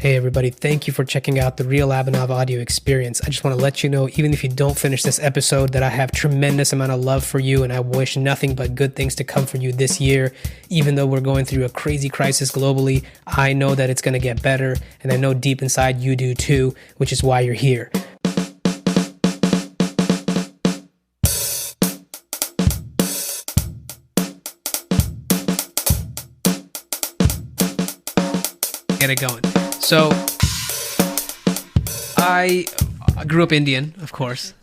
Hey everybody, thank you for checking out the Real Abhinav audio experience. I just want to let you know, even if you don't finish this episode, that I have tremendous amount of love for you and I wish nothing but good things to come for you this year. Even though we're going through a crazy crisis globally, I know that it's going to get better, and I know deep inside you do too, which is why you're here. Get it going. So, I grew up Indian, of course.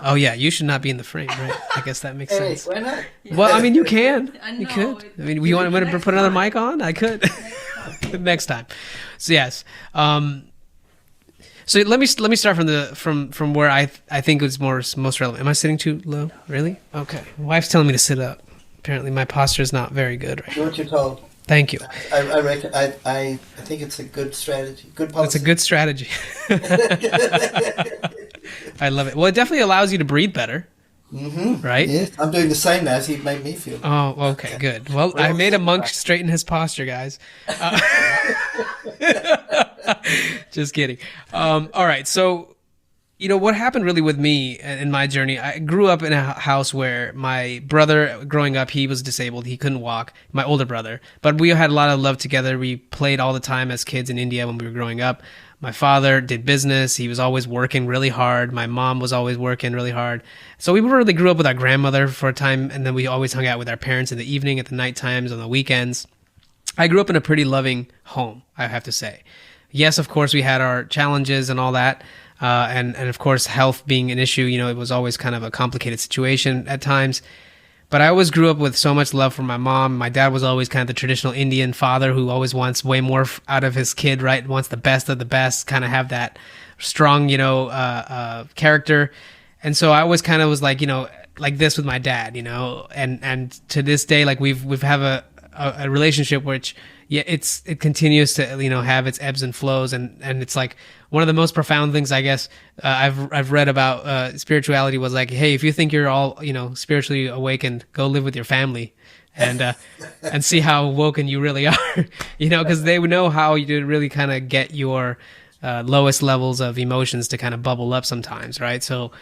Oh yeah, you should not be in the frame, right? I guess that makes sense. Why not? Well, I mean, you can. You could. I mean, you want to put another mic on? I could. Next time. So yes. So let me start from where I think it's most relevant. Am I sitting too low? Really? Okay. Wife's telling me to sit up. Apparently, my posture is not very good right Do what you're told. Thank you. I think it's a good strategy. Good policy. It's a good strategy. I love it. Well, it definitely allows you to breathe better. Mm-hmm. Right? Yes, I'm doing the same now as he made me feel. Oh, okay, good. Well, I made a monk straighten his posture, guys. Just kidding. All right, so what happened really with me in my journey, I grew up in a house where my brother, growing up, he was disabled. He couldn't walk, my older brother. But we had a lot of love together. We played all the time as kids in India when we were growing up. My father did business. He was always working really hard. My mom was always working really hard. So we really grew up with our grandmother for a time, and then we always hung out with our parents in the evening, at the night times, on the weekends. I grew up in a pretty loving home, I have to say. Yes, of course, we had our challenges and all that. And of course, health being an issue, it was always kind of a complicated situation at times. But I always grew up with so much love for my mom. My dad was always kind of the traditional Indian father who always wants way more out of his kid, right? Wants the best of the best, kind of have that strong, character. And so I always kind of was like this with my dad, and to this day, like we've have a relationship which, yeah, it continues to, have its ebbs and flows. And it's like one of the most profound things, I guess, I've read about spirituality was like, hey, if you think you're all, spiritually awakened, go live with your family and see how awoken you really are, because they would know how you really kind of get your lowest levels of emotions to kind of bubble up sometimes. Right. So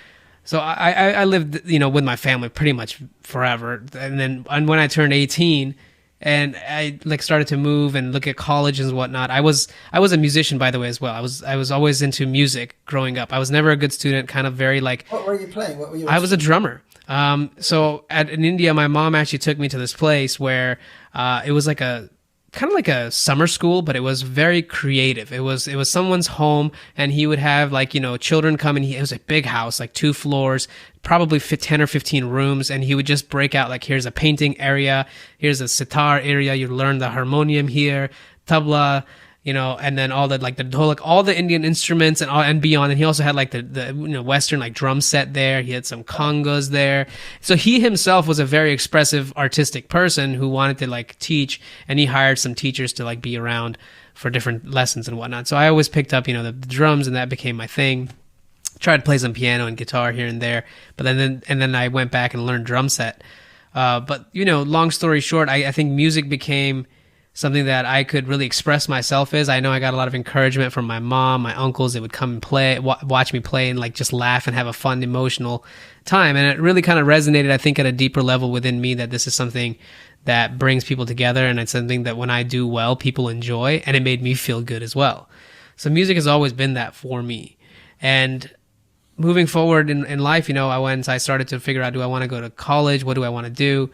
I lived, with my family pretty much forever. And when I turned 18, and I started to move and look at colleges and whatnot. I was a musician, by the way, as well. I was always into music growing up. I was never a good student, kind of very like. What were you playing? What were you? I was a drummer. So in India, my mom actually took me to this place where it was like kind of like a summer school, but it was very creative. It was someone's home, and he would have children come, and it was a big house, like 2 floors, probably 10 or 15 rooms, and he would just break out, like, here's a painting area, here's a sitar area, you learn the harmonium here, tabla, and then all the dholak, all the Indian instruments and beyond. And he also had the Western drum set there. He had some congas there. So he himself was a very expressive artistic person who wanted to teach, and he hired some teachers to be around for different lessons and whatnot. So I always picked up, the drums, and that became my thing. Tried to play some piano and guitar here and there, but then I went back and learned drum set. But long story short, I think music became something that I could really express myself as. I know I got a lot of encouragement from my mom, my uncles. They would come and play, watch me play, and just laugh and have a fun, emotional time. And it really kind of resonated, I think, at a deeper level within me, that this is something that brings people together, and it's something that when I do well, people enjoy, and it made me feel good as well. So music has always been that for me. And moving forward in life, I started to figure out, do I want to go to college? What do I want to do?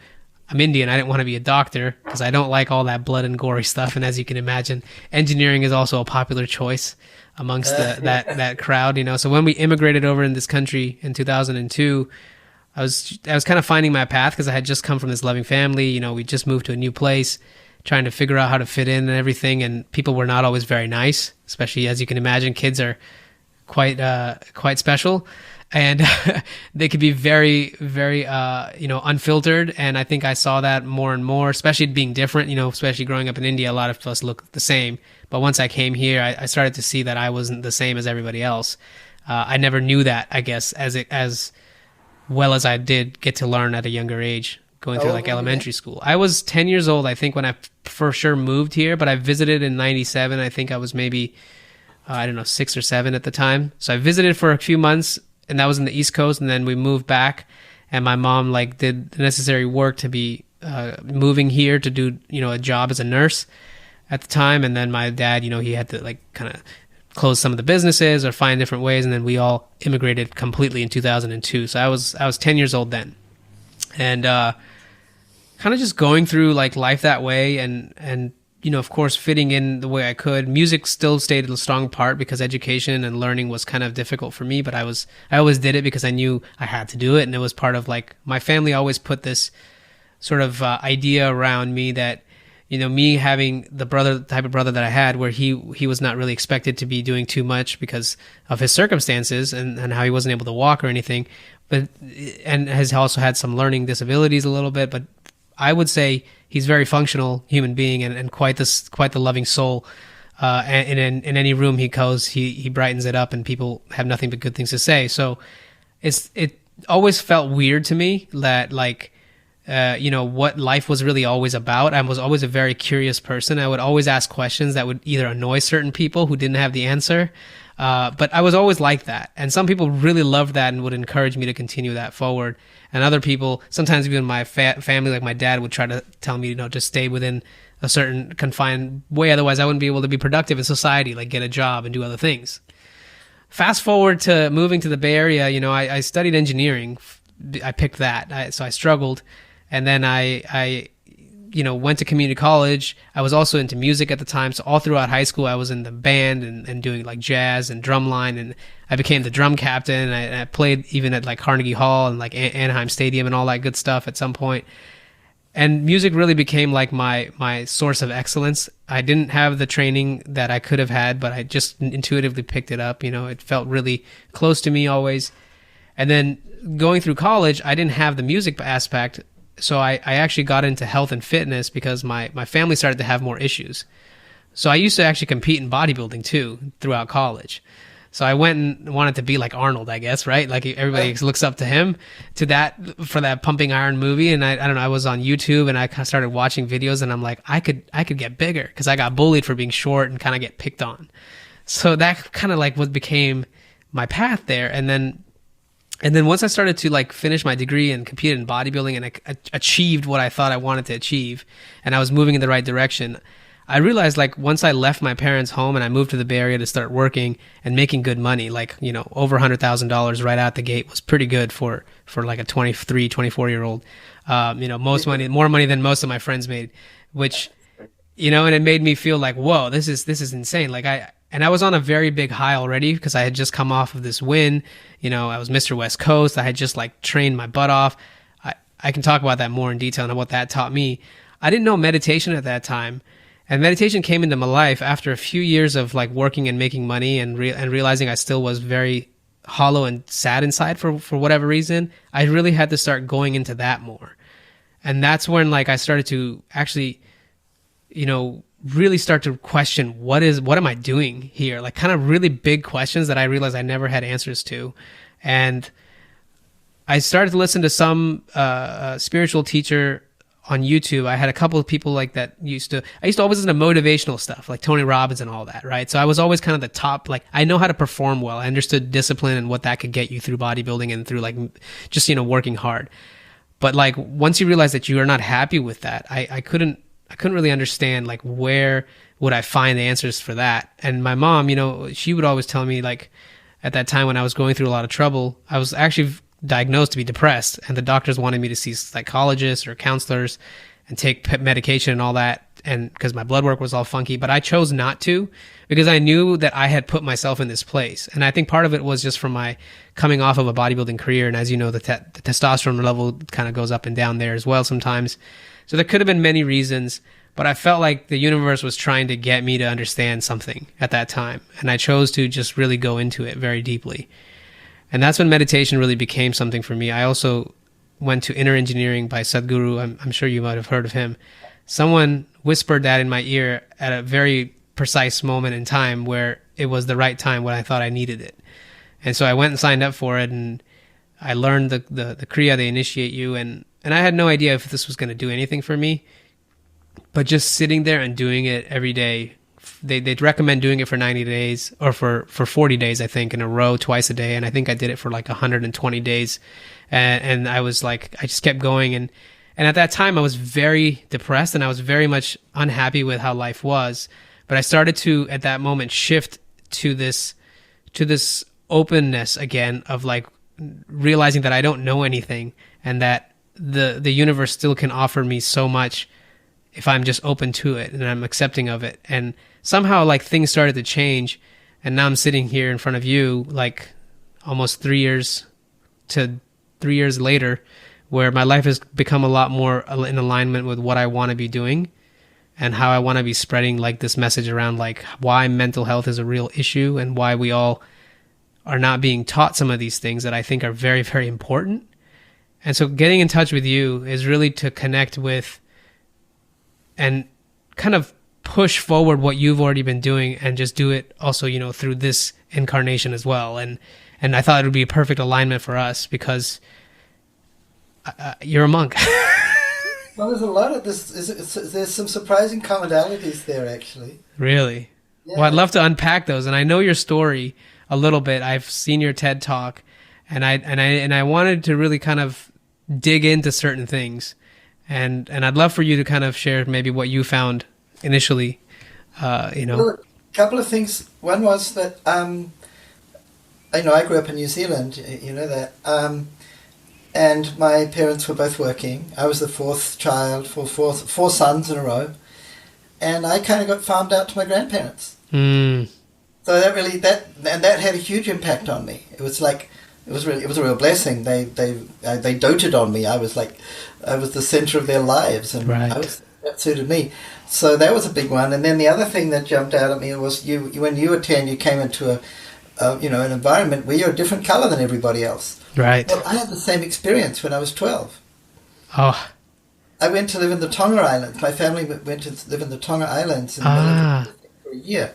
I'm Indian. I didn't want to be a doctor because I don't like all that blood and gory stuff. And as you can imagine, engineering is also a popular choice amongst that crowd. So when we immigrated over in this country in 2002, I was kind of finding my path because I had just come from this loving family. We just moved to a new place, trying to figure out how to fit in and everything. And people were not always very nice, especially as you can imagine, kids are quite special. And they could be very, very, unfiltered. And I think I saw that more and more, especially being different, especially growing up in India, a lot of us look the same. But once I came here, I started to see that I wasn't the same as everybody else. I never knew that, I guess, as well as I did get to learn at a younger age, going through elementary school. I was 10 years old, I think, when I for sure moved here, but I visited in 97. I think I was maybe I don't know, 6 or 7 at the time. So I visited for a few months, and that was in the East Coast, and then we moved back, and my mom like did the necessary work to be moving here to do, you know, a job as a nurse at the time. And then my dad, you know, he had to like kind of close some of the businesses or find different ways, and then we all immigrated completely in 2002. So I was 10 years old then, and kind of just going through like life that way, and you know, of course, fitting in the way I could. Music still stayed a strong part because education and learning was kind of difficult for me, but I always did it because I knew I had to do it, and it was part of like my family always put this sort of idea around me that, you know, me having the type of brother that I had, where he was not really expected to be doing too much because of his circumstances and how he wasn't able to walk or anything, and has also had some learning disabilities a little bit, but I would say he's a very functional human being and quite the loving soul. And in any room he goes, he brightens it up, and people have nothing but good things to say. So it always felt weird to me that like, you know, what life was really always about. I was always a very curious person. I would always ask questions that would either annoy certain people who didn't have the answer, but I was always like that. And some people really loved that and would encourage me to continue that forward. And other people, sometimes even my family, like my dad, would try to tell me, you know, just stay within a certain confined way. Otherwise, I wouldn't be able to be productive in society, like get a job and do other things. Fast forward to moving to the Bay Area, you know, I studied engineering. I picked that. So I struggled. And then I you know, went to community college. I was also into music at the time. So all throughout high school, I was in the band and doing like jazz and drumline. And I became the drum captain. And I played even at like Carnegie Hall and like Anaheim Stadium and all that good stuff at some point. And music really became like my source of excellence. I didn't have the training that I could have had, but I just intuitively picked it up. You know, it felt really close to me always. And then going through college, I didn't have the music aspect. So I actually got into health and fitness because my family started to have more issues. So I used to actually compete in bodybuilding too throughout college. So I went and wanted to be like Arnold, I guess, right? Like everybody looks up to him for that Pumping Iron movie. And I don't know, I was on YouTube and I started watching videos, and I'm like, I could get bigger because I got bullied for being short and kind of get picked on. So that kind of like what became my path there. And then once I started to like finish my degree and compete in bodybuilding, and I achieved what I thought I wanted to achieve, and I was moving in the right direction, I realized like once I left my parents' home and I moved to the Bay Area to start working and making good money, like, you know, over $100,000 right out the gate was pretty good for like a 23, 24-year-old. You know, more money than most of my friends made, which, you know, and it made me feel like, whoa, this is insane. Like I was on a very big high already because I had just come off of this win. You know, I was Mr. West Coast. I had just like trained my butt off. I can talk about that more in detail and what that taught me. I didn't know meditation at that time. And meditation came into my life after a few years of like working and making money and realizing I still was very hollow and sad inside for whatever reason. I really had to start going into that more. And that's when like I started to actually, you know, really start to question what am I doing here? Like kind of really big questions that I realized I never had answers to. And I started to listen to some spiritual teacher on YouTube. I had a couple of people like that I used to always listen to motivational stuff like Tony Robbins and all that, right? So I was always kind of the top, like I know how to perform well. I understood discipline and what that could get you through bodybuilding and through like just, you know, working hard. But like once you realize that you are not happy with that, I couldn't really understand like where would I find the answers for that. And my mom, you know, she would always tell me like at that time when I was going through a lot of trouble, I was actually diagnosed to be depressed, and the doctors wanted me to see psychologists or counselors and take medication and all that, and because my blood work was all funky. But I chose not to because I knew that I had put myself in this place. And I think part of it was just from my coming off of a bodybuilding career, and as you know, the testosterone level kind of goes up and down there as well sometimes. So there could have been many reasons, but I felt like the universe was trying to get me to understand something at that time, and I chose to just really go into it very deeply. And that's when meditation really became something for me. I also went to Inner Engineering by Sadhguru. I'm sure you might have heard of him. Someone whispered that in my ear at a very precise moment in time where it was the right time when I thought I needed it. And so I went and signed up for it, and I learned the Kriya. They initiate you, and I had no idea if this was going to do anything for me. But just sitting there and doing it every day they'd recommend doing it for 90 days or for 40 days, I think, in a row, twice a day. And I think I did it for like 120 days. And I was like, I just kept going. And at that time I was very depressed and I was very much unhappy with how life was. But I started to, at that moment, shift to this openness again of like realizing that I don't know anything and that the universe still can offer me so much if I'm just open to it and I'm accepting of it. And somehow like things started to change, and now I'm sitting here in front of you like almost 3 years later, where my life has become a lot more in alignment with what I want to be doing and how I want to be spreading like this message around like why mental health is a real issue and why we all are not being taught some of these things that I think are very, very important. And so getting in touch with you is really to connect with and kind of push forward what you've already been doing and just do it also, you know, through this incarnation as well. And I thought it would be a perfect alignment for us because you're a monk. Well, there's a lot of this. There's some surprising commonalities there, actually. Really? Yeah. Well, I'd love to unpack those. And I know your story a little bit. I've seen your TED Talk, and I wanted to really kind of dig into certain things. And I'd love for you to kind of share maybe what you found initially, you know. Well, a couple of things. One was that, I grew up in New Zealand, you know that, and my parents were both working. I was the fourth child for four sons in a row, and I kind of got farmed out to my grandparents. Mm. So that had a huge impact on me. It was like, it was a real blessing. They doted on me. I was the center of their lives, and right. That suited me. So that was a big one. And then the other thing that jumped out at me was when you were 10, you came into an environment where you're a different color than everybody else. Right. Well, I had the same experience when I was 12. Oh. I went to live in the Tonga Islands. My family went to live in the Tonga Islands in the middle of the Pacific for a year.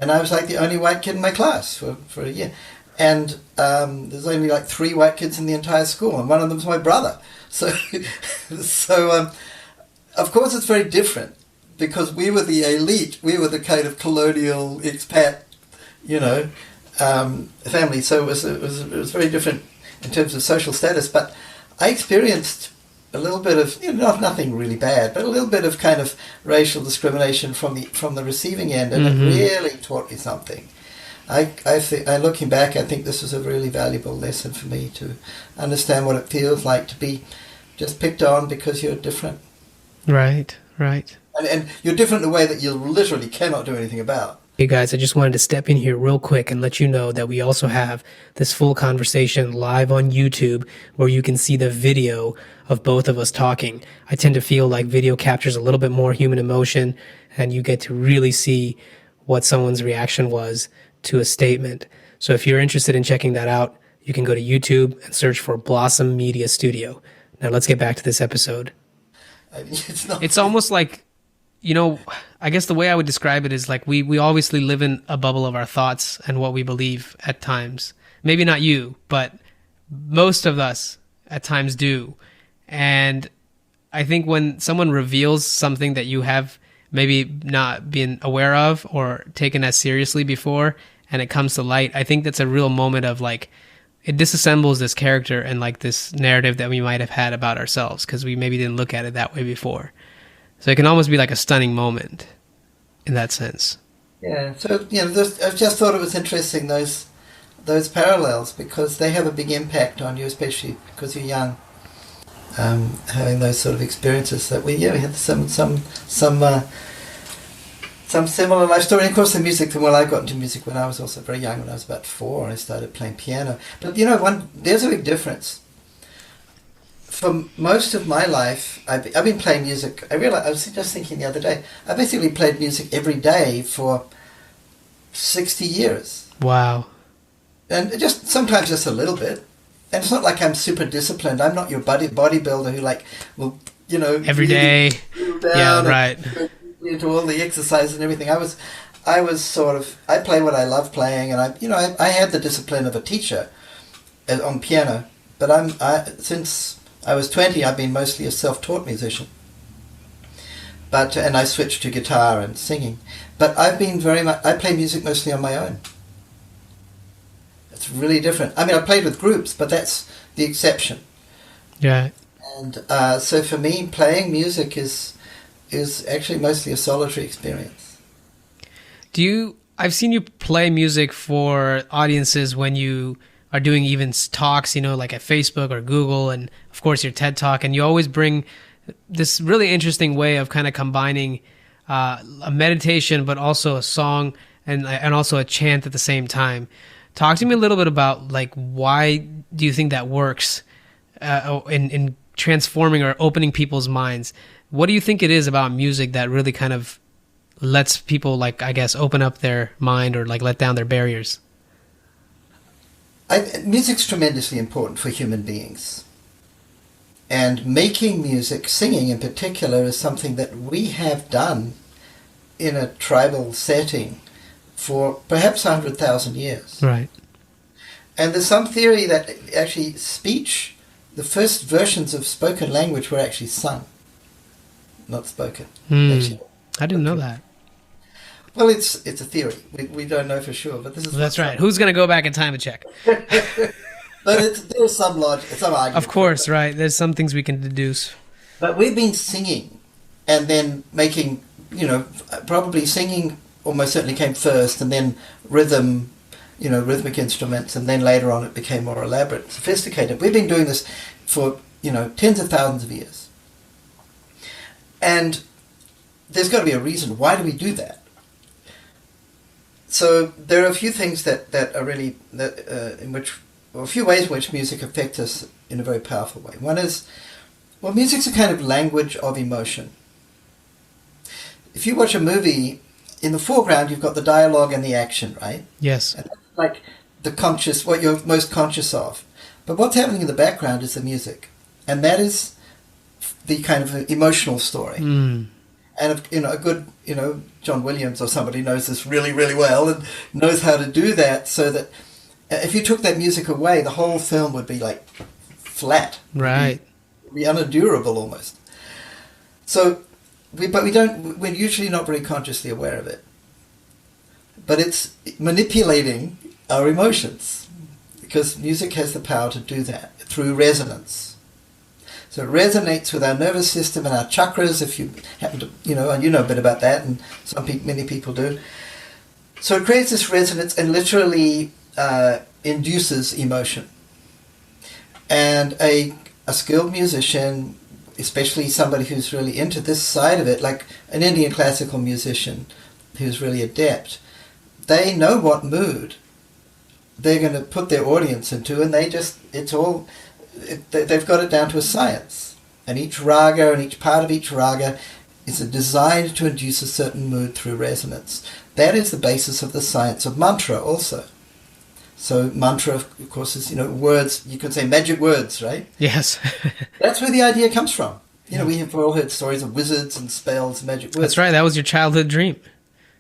And I was like the only white kid in my class for a year. And there's only like 3 white kids in the entire school, and one of them's my brother. So of course it's very different because we were the elite. We were the kind of colonial expat, family. So it was very different in terms of social status. But I experienced a little bit of, nothing really bad, but a little bit of kind of racial discrimination from the receiving end, and it really taught me something. Looking back, I think this was a really valuable lesson for me to understand what it feels like to be just picked on because you're different. Right. And you're different in a way that you literally cannot do anything about. Hey guys, I just wanted to step in here real quick and let you know that we also have this full conversation live on YouTube where you can see the video of both of us talking. I tend to feel like video captures a little bit more human emotion, and you get to really see what someone's reaction was to a statement. So if you're interested in checking that out, you can go to YouTube and search for Blossom Media Studio. Now let's get back to this episode. It's almost like, I guess the way I would describe it is like we obviously live in a bubble of our thoughts and what we believe at times. Maybe not you, but most of us at times do. And I think when someone reveals something that you have maybe not been aware of or taken as seriously before, and it comes to light, I think that's a real moment of like, it disassembles this character and like this narrative that we might have had about ourselves because we maybe didn't look at it that way before. So it can almost be like a stunning moment in that sense. Yeah. So I just thought it was interesting those parallels because they have a big impact on you, especially because you're young. Having those sort of experiences that we had some similar life story. And of course, the music. Well, I got into music when I was also very young. When I was about 4, and I started playing piano. But there's a big difference. For most of my life, I've been playing music. I was just thinking the other day. I basically played music every day for 60 years. Wow. And sometimes just a little bit. And it's not like I'm super disciplined. I'm not your bodybuilder who will, every day. Yeah, right. Into all the exercise and everything. I was sort of, I play what I love playing, and I had the discipline of a teacher on piano. But since I was 20, I've been mostly a self-taught musician. And I switched to guitar and singing. But I play music mostly on my own. It's really different. I mean, I played with groups, but that's the exception. Yeah. And so for me, playing music is actually mostly a solitary experience. I've seen you play music for audiences when you are doing even talks, like at Facebook or Google, and of course your TED Talk, and you always bring this really interesting way of kind of combining a meditation, but also a song and also a chant at the same time. Talk to me a little bit about why do you think that works in transforming or opening people's minds? What do you think it is about music that really kind of lets people, open up their mind or let down their barriers? Music's tremendously important for human beings. And making music, singing in particular, is something that we have done in a tribal setting for perhaps 100,000 years. Right. And there's some theory that actually speech, the first versions of spoken language were actually sung, not spoken. Actually, I didn't know that. Well, it's a theory. We don't know for sure, but this is... That's right. Who's going to go back in time and check? But there's some logic, some argument. Of course, right. There's some things we can deduce. But we've been singing and then making, probably singing almost certainly came first, and then rhythm, rhythmic instruments, and then later on it became more elaborate, sophisticated. We've been doing this for, tens of thousands of years. And there's got to be a reason. Why do we do that? So there are a few things that are really, a few ways in which music affects us in a very powerful way. One is, music's a kind of language of emotion. If you watch a movie, in the foreground you've got the dialogue and the action, right? Yes. And that's what you're most conscious of. But what's happening in the background is the music. And that is the kind of emotional story. And a good, John Williams or somebody knows this really, really well and knows how to do that, so that if you took that music away, the whole film would be flat. Right. It'd be unendurable almost. So, we're usually not very consciously aware of it. But it's manipulating our emotions, because music has the power to do that through resonance. So it resonates with our nervous system and our chakras, if you happen to, and you know a bit about that, and many people do. So it creates this resonance and literally induces emotion. And a skilled musician, especially somebody who's really into this side of it, like an Indian classical musician who's really adept, they know what mood they're going to put their audience into, and they've got it down to a science. And each raga and each part of each raga is designed to induce a certain mood through resonance. That is the basis of the science of mantra also. So mantra, of course, is, words, you could say magic words, right? Yes. That's where the idea comes from. We've all heard stories of wizards and spells and magic words. That's right. That was your childhood dream.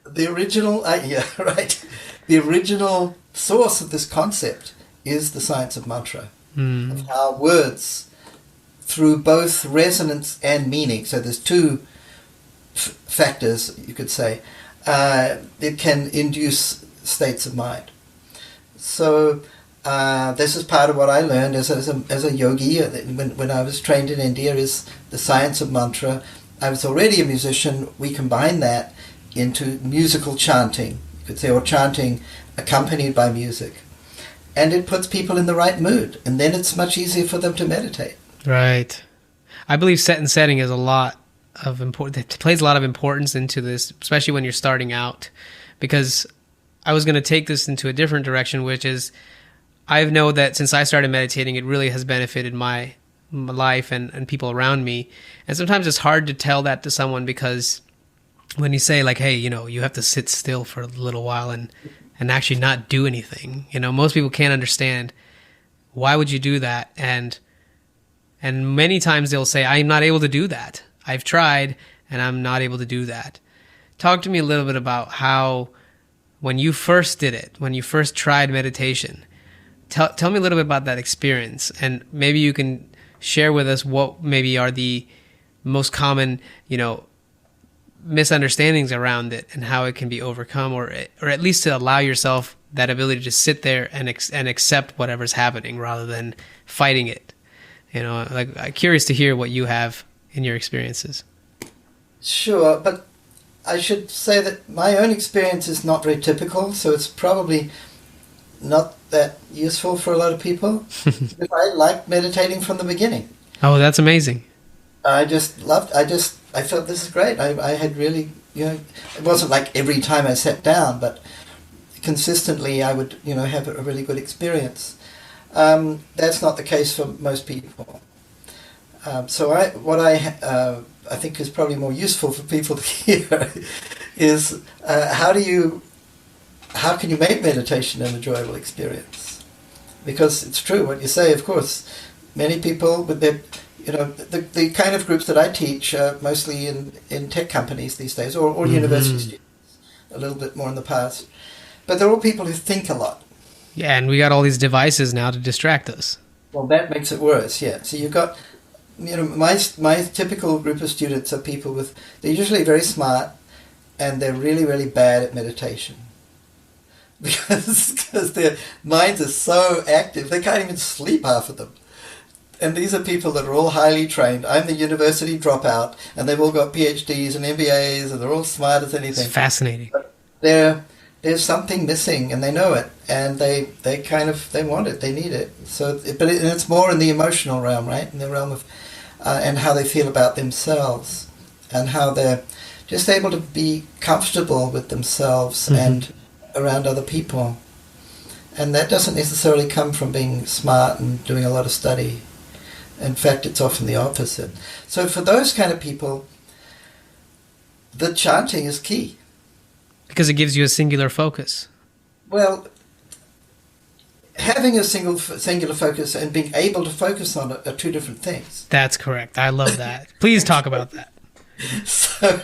The original, right. The original source of this concept is the science of mantra. Of how words, through both resonance and meaning, so there's two factors, you could say, it can induce states of mind. So this is part of what I learned as a yogi when I was trained in India, is the science of mantra. I was already a musician. We combined that into musical chanting, you could say, or chanting accompanied by music. And it puts people in the right mood, and then it's much easier for them to meditate. Right. I believe set and setting is a lot of important. It plays a lot of importance into this, especially when you're starting out. Because I was going to take this into a different direction, which is, I know that since I started meditating, it really has benefited my life and people around me. And sometimes it's hard to tell that to someone, because when you say hey, you have to sit still for a little while and actually not do anything. Most people can't understand, why would you do that? And many times they'll say, I'm not able to do that. I've tried and I'm not able to do that. Talk to me a little bit about how, when you first did it, when you first tried meditation, tell me a little bit about that experience. And maybe you can share with us what maybe are the most common, misunderstandings around it and how it can be overcome, or at least to allow yourself that ability to sit there and accept whatever's happening rather than fighting it. Like, I'm curious to hear what you have in your experiences. Sure, but I should say that my own experience is not very typical, so it's probably not that useful for a lot of people. I liked meditating from the beginning. Oh, that's amazing. I felt this is great. I had really, it wasn't like every time I sat down, but consistently I would, have a really good experience. That's not the case for most people. So what I think is probably more useful for people to hear is how can you make meditation an enjoyable experience? Because it's true what you say, of course. Many people with their, the kind of groups that I teach are mostly in tech companies these days, or university students, a little bit more in the past. But they're all people who think a lot. Yeah, and we got all these devices now to distract us. Well, that makes it worse, yeah. So you've got, my typical group of students are people they're usually very smart, and they're really, really bad at meditation. Because their minds are so active, they can't even sleep, half of them. And these are people that are all highly trained. I'm the university dropout, and they've all got PhDs and MBAs, and they're all smart as anything. It's fascinating. But there's something missing, and they know it, and they want it, they need it. So, it's more in the emotional realm, right? In the realm of, and how they feel about themselves, and how they're just able to be comfortable with themselves and around other people. And that doesn't necessarily come from being smart and doing a lot of study. In fact, it's often the opposite. So for those kind of people, the chanting is key. Because it gives you a singular focus. Well, having a singular focus and being able to focus on it are two different things. That's correct. I love that. Please talk about that. So,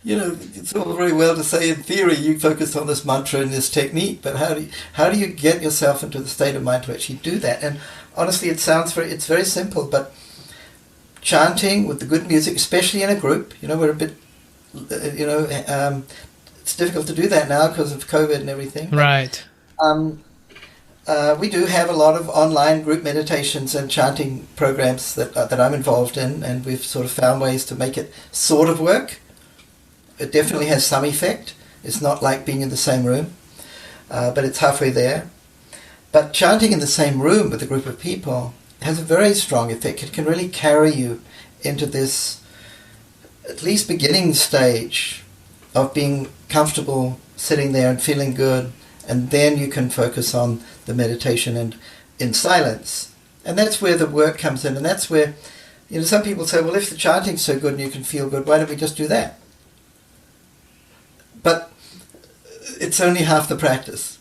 it's all very well to say in theory you focus on this mantra and this technique, but how do you get yourself into the state of mind to actually do that? And honestly, it's very simple, but chanting with the good music, especially in a group, we're a bit, it's difficult to do that now because of COVID and everything. Right. We do have a lot of online group meditations and chanting programs that I'm involved in, and we've sort of found ways to make it sort of work. It definitely has some effect. It's not like being in the same room, but it's halfway there. But chanting in the same room with a group of people has a very strong effect. It can really carry you into this, at least beginning stage of being comfortable sitting there and feeling good, and then you can focus on the meditation and in silence. And that's where the work comes in, and that's where, some people say, well, if the chanting's so good and you can feel good, why don't we just do that? But it's only half the practice.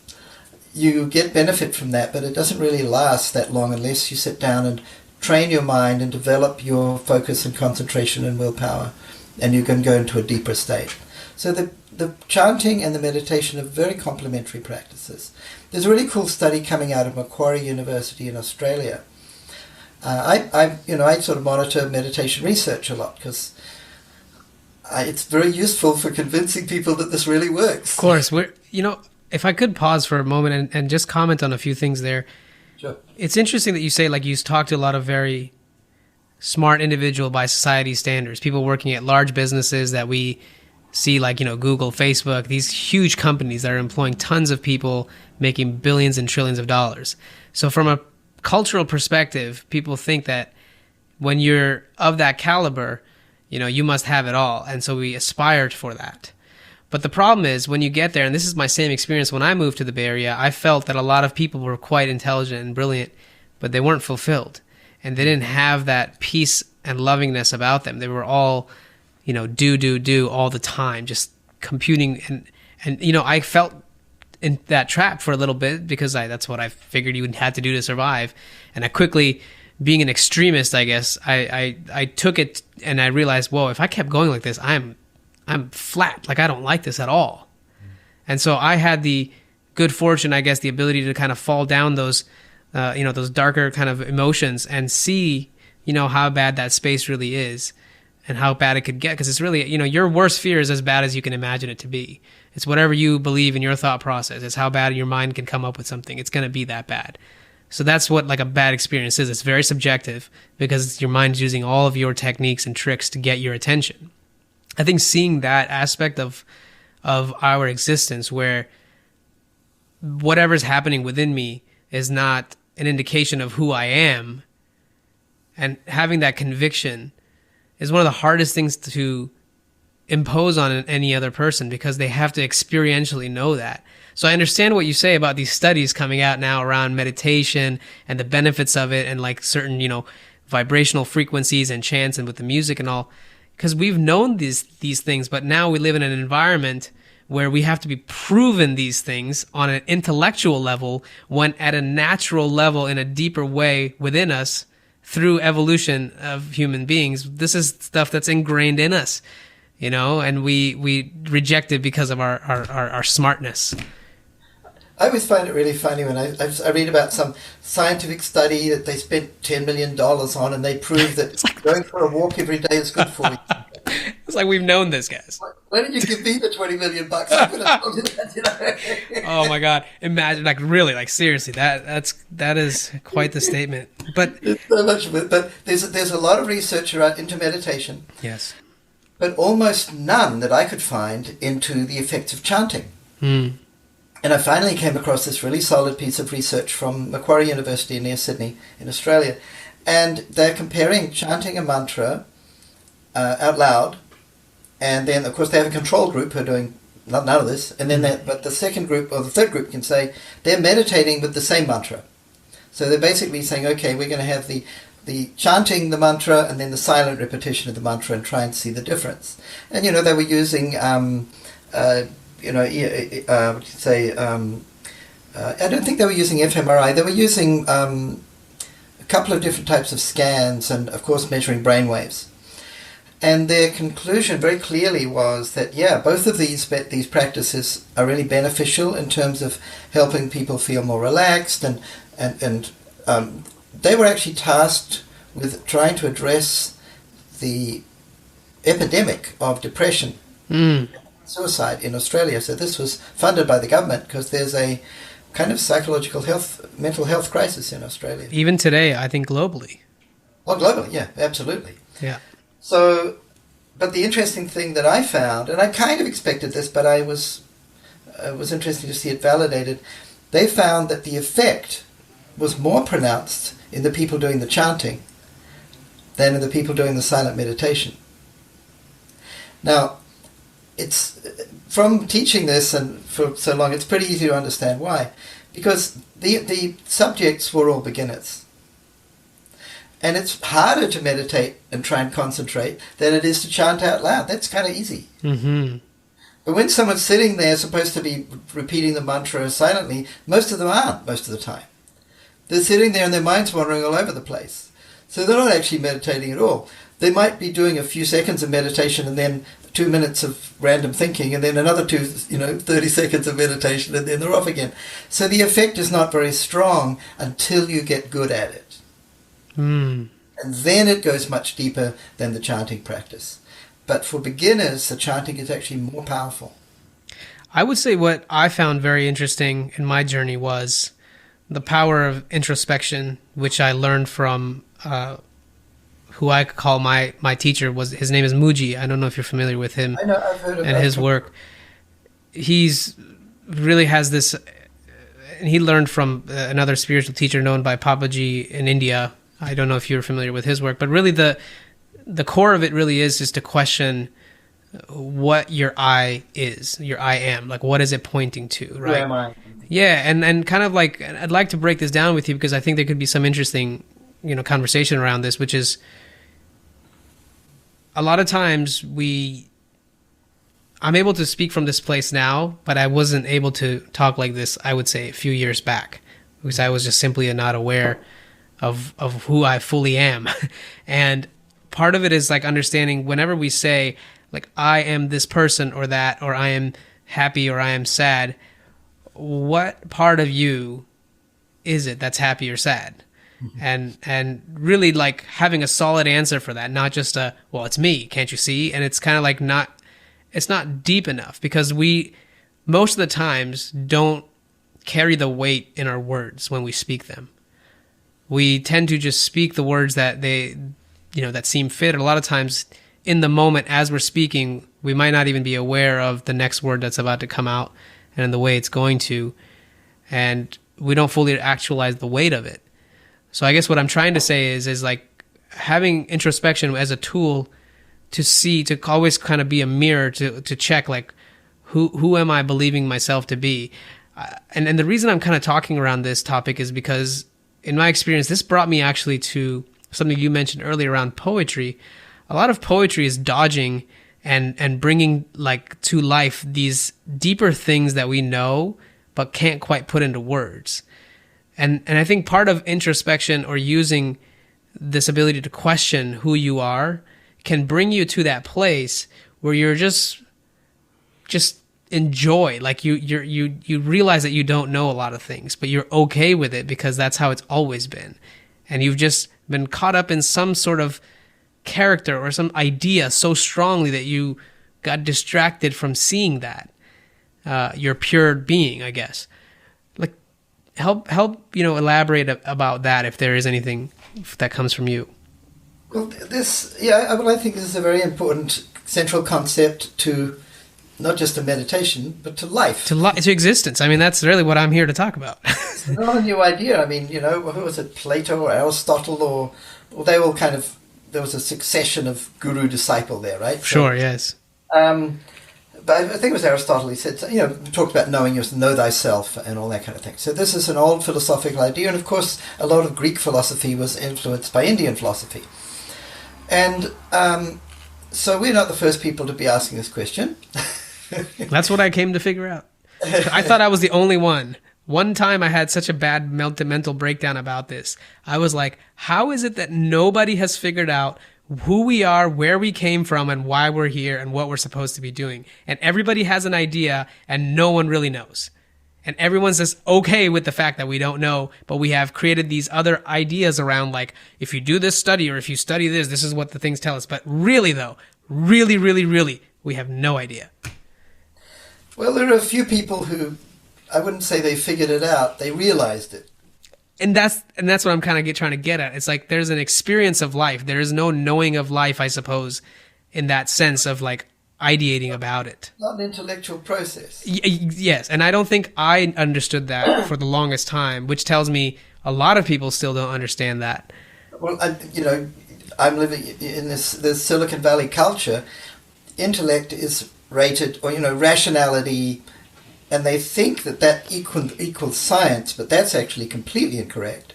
You get benefit from that, but it doesn't really last that long unless you sit down and train your mind and develop your focus and concentration and willpower, and you can go into a deeper state. So the chanting and the meditation are very complementary practices. There's a really cool study coming out of Macquarie University in Australia. I sort of monitor meditation research a lot because it's very useful for convincing people that this really works. Of course, if I could pause for a moment and just comment on a few things there. Sure. It's interesting that you say, like, you talk to a lot of very smart individual by society standards, people working at large businesses that we see, like, Google, Facebook, these huge companies that are employing tons of people, making billions and trillions of dollars. So from a cultural perspective, people think that when you're of that caliber, you must have it all. And so we aspire for that. But the problem is when you get there, and this is my same experience when I moved to the Bay Area, I felt that a lot of people were quite intelligent and brilliant, but they weren't fulfilled. And they didn't have that peace and lovingness about them. They were all, do all the time, just computing. And I felt in that trap for a little bit because that's what I figured you had to do to survive. And I quickly, being an extremist, I guess, I took it and I realized, whoa, if I kept going like this, I'm flat. Like, I don't like this at all. And so I had the good fortune, I guess, the ability to kind of fall down those, those darker kind of emotions and see, how bad that space really is. and how bad it could get. Because it's really, your worst fear is as bad as you can imagine it to be. It's whatever you believe in your thought process. It's how bad your mind can come up with something. It's going to be that bad. So that's what like a bad experience is. It's very subjective because your mind's using all of your techniques and tricks to get your attention. I think seeing that aspect of our existence where whatever's happening within me is not an indication of who I am, and having that conviction is one of the hardest things to impose on any other person because they have to experientially know that. So I understand what you say about these studies coming out now around meditation and the benefits of it and like certain, vibrational frequencies and chants and with the music and all, because we've known these things, but now we live in an environment where we have to be proven these things on an intellectual level when at a natural level in a deeper way within us through evolution of human beings. This is stuff that's ingrained in us, and we reject it because of our smartness. I always find it really funny when I read about some scientific study that they spent $10 million on and they prove that going for a walk every day is good for you. It's like we've known this, guys. Why don't you give me the $20 million? I'm going to tell you that, Oh my God! Imagine, really, seriously, that is quite the statement. But it's so much of it. But there's a lot of research into meditation. Yes. But almost none that I could find into the effects of chanting. And I finally came across this really solid piece of research from Macquarie University near Sydney in Australia. And they're comparing chanting a mantra out loud, and then, of course, they have a control group who are doing none of this. And then, but the second group, or the third group, can say they're meditating with the same mantra. So they're basically saying, okay, we're going to have the chanting the mantra and then the silent repetition of the mantra and try and see the difference. And, they were using... I don't think they were using fMRI. They were using a couple of different types of scans and, of course, measuring brain waves. And their conclusion very clearly was that, both of these practices are really beneficial in terms of helping people feel more relaxed. And they were actually tasked with trying to address the epidemic of depression. Suicide in Australia. So this was funded by the government because there's a kind of mental health crisis in Australia. Even today, I think globally. Well, globally, yeah, absolutely. Yeah. So, but the interesting thing that I found, and I kind of expected this, but it was interesting to see it validated. They found that the effect was more pronounced in the people doing the chanting than in the people doing the silent meditation. Now, it's from teaching this and for so long, it's pretty easy to understand why. Because the subjects were all beginners. And it's harder to meditate and try and concentrate than it is to chant out loud. That's kind of easy. Mm-hmm. But when someone's sitting there supposed to be repeating the mantra silently, most of them aren't most of the time. They're sitting there and their mind's wandering all over the place. So they're not actually meditating at all. They might be doing a few seconds of meditation and then 2 minutes of random thinking and then another 30 seconds of meditation and then they're off again. So the effect is not very strong until you get good at it. And then it goes much deeper than the chanting practice. But for beginners, the chanting is actually more powerful. I would say what I found very interesting in my journey was the power of introspection, which I learned from who I call my teacher. His name is Muji. I don't know if you're familiar with him. I know, I've heard of and his work. He's really has this, and he learned from another spiritual teacher known by Papaji in India. I don't know if you're familiar with his work, but really the core of it really is just to question what your I is, your I am, like what is it pointing to, right? Who am I? Yeah, and kind of like I'd like to break this down with you because I think there could be some interesting, conversation around this, which is a lot of times I'm able to speak from this place now, but I wasn't able to talk like this, I would say, a few years back because I was just simply not aware of who I fully am. And part of it is like understanding whenever we say like I am this person or that, or I am happy or I am sad, what part of you is it that's happy or sad? and really like having a solid answer for that, not just a, well, it's me, can't you see? And it's kind of like it's not deep enough, because we most of the times don't carry the weight in our words when we speak them. We tend to just speak the words that that seem fit. A lot of times in the moment as we're speaking, we might not even be aware of the next word that's about to come out and the way it's going to, and we don't fully actualize the weight of it. So I guess what I'm trying to say is like having introspection as a tool to see, to always kind of be a mirror to check, like, who am I believing myself to be? And the reason I'm kind of talking around this topic is because in my experience, this brought me actually to something you mentioned earlier around poetry. A lot of poetry is dodging and bringing like to life these deeper things that we know but can't quite put into words. And I think part of introspection, or using this ability to question who you are, can bring you to that place where you're just enjoy, like you realize that you don't know a lot of things, but you're okay with it because that's how it's always been. And you've just been caught up in some sort of character or some idea so strongly that you got distracted from seeing that your pure being, I guess. Like, help elaborate about that, if there is anything that comes from you. Well, I think this is a very important central concept to not just to meditation, but to life. To existence. I mean, that's really what I'm here to talk about. It's not a new idea. I mean, who was it, Plato or Aristotle, or they all kind of, there was a succession of guru-disciple there, right? Sure, yes. But I think it was Aristotle. He said, talked about knowing know thyself and all that kind of thing. So this is an old philosophical idea, and of course, a lot of Greek philosophy was influenced by Indian philosophy. And so we're not the first people to be asking this question. That's what I came to figure out. I thought I was the only one. One time I had such a bad mental breakdown about this. I was like, how is it that nobody has figured out who we are, where we came from, and why we're here, and what we're supposed to be doing? And everybody has an idea, and no one really knows. And everyone's just okay with the fact that we don't know, but we have created these other ideas around, like, if you do this study, or if you study this is what the things tell us. But really, though, really, we have no idea. Well, there are a few people who, I wouldn't say they figured it out, they realized it. And that's what I'm kind of trying to get at. It's like there's an experience of life. There is no knowing of life, I suppose, in that sense of like ideating about it. Not an intellectual process. Yes, and I don't think I understood that for the longest time, which tells me a lot of people still don't understand that. Well, I'm living in this Silicon Valley culture. Intellect is rated, or rationality, and they think that equals science, but that's actually completely incorrect.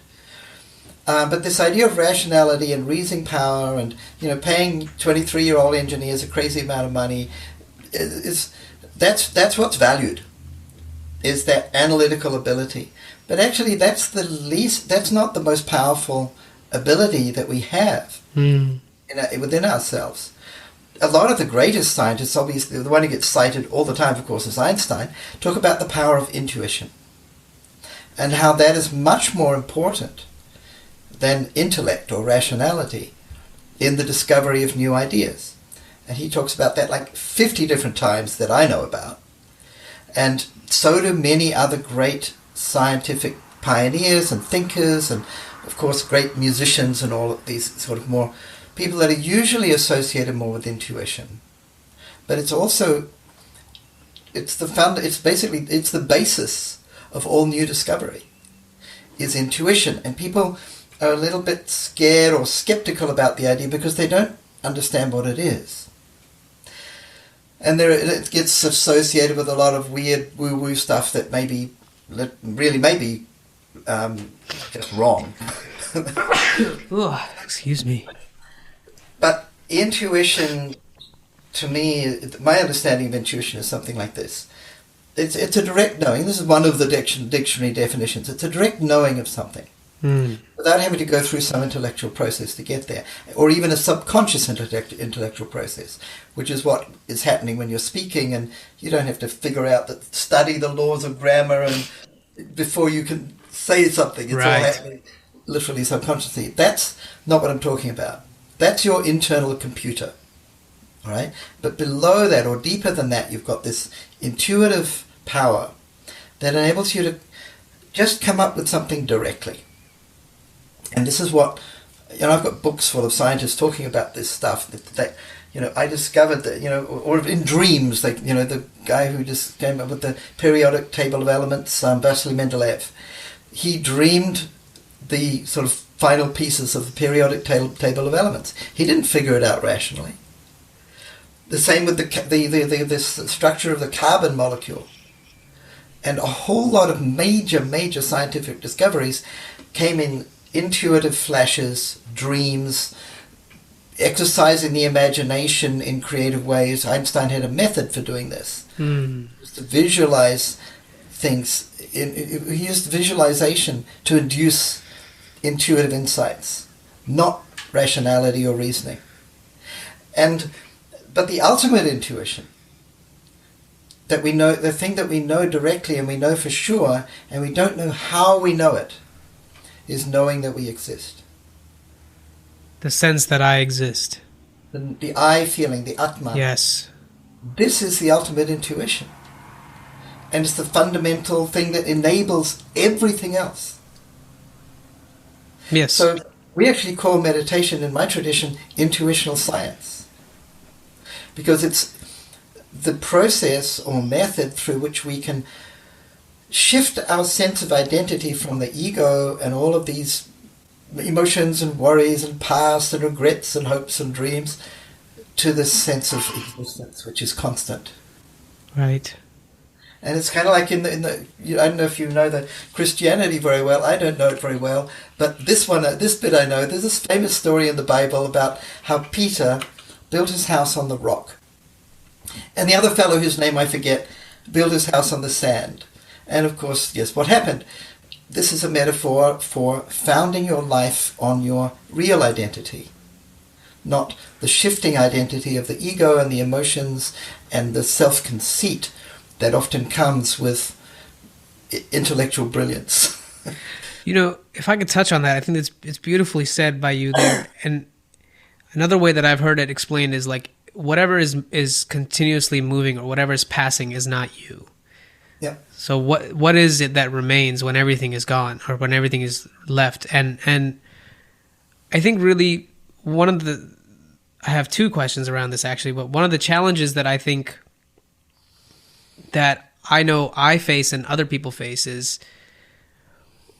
But this idea of rationality and reasoning power, and paying 23-year-old engineers a crazy amount of money, that's what's valued, is that analytical ability. But actually, that's not the most powerful ability that we have within ourselves. A lot of the greatest scientists, obviously, the one who gets cited all the time, of course, is Einstein, talk about the power of intuition and how that is much more important than intellect or rationality in the discovery of new ideas. And he talks about that like 50 different times that I know about. And so do many other great scientific pioneers and thinkers, and, of course, great musicians, and all of these sort of more people that are usually associated more with intuition. But it's also, it's the basis of all new discovery, is intuition. And people are a little bit scared or skeptical about the idea because they don't understand what it is. And it gets associated with a lot of weird woo-woo stuff that really may be just wrong. Excuse me. But intuition, to me, my understanding of intuition is something like this. It's a direct knowing. This is one of the dictionary definitions. It's a direct knowing of something without having to go through some intellectual process to get there, or even a subconscious intellectual process, which is what is happening when you're speaking, and you don't have to figure out study the laws of grammar and before you can say something. It's all happening literally subconsciously. That's not what I'm talking about. That's your internal computer. All right? But below that, or deeper than that, you've got this intuitive power that enables you to just come up with something directly. And this is what, I've got books full of scientists talking about this stuff. That I discovered that, or in dreams, the guy who just came up with the periodic table of elements, Vasily Mendeleev, he dreamed the sort of final pieces of the periodic table of elements. He didn't figure it out rationally. The same with the structure of the carbon molecule. And a whole lot of major scientific discoveries came in intuitive flashes, dreams, exercising the imagination in creative ways. Einstein had a method for doing this. To visualize things. He used visualization to induce intuitive insights, not rationality or reasoning. But the ultimate intuition, that we know, the thing that we know directly and we know for sure, and we don't know how we know it, is knowing that we exist. The sense that I exist. The I feeling, the Atman. Yes. This is the ultimate intuition. And it's the fundamental thing that enables everything else. Yes. So we actually call meditation, in my tradition, intuitional science. Because it's the process or method through which we can shift our sense of identity from the ego and all of these emotions and worries and past and regrets and hopes and dreams to this sense of existence, which is constant. Right. And it's kind of like in the I don't know if you know the Christianity very well. I don't know it very well, but this bit I know. There's this famous story in the Bible about how Peter built his house on the rock, and the other fellow whose name I forget built his house on the sand. And of course, yes, what happened? This is a metaphor for founding your life on your real identity, not the shifting identity of the ego and the emotions and the self-conceit that often comes with intellectual brilliance. If I could touch on that, I think it's beautifully said by you there. And another way that I've heard it explained is like whatever is continuously moving or whatever is passing is not you. Yeah. So what is it that remains when everything is gone or when everything is left? And I think really I have two questions around this actually, but one of the challenges that I think that I know I face and other people face is,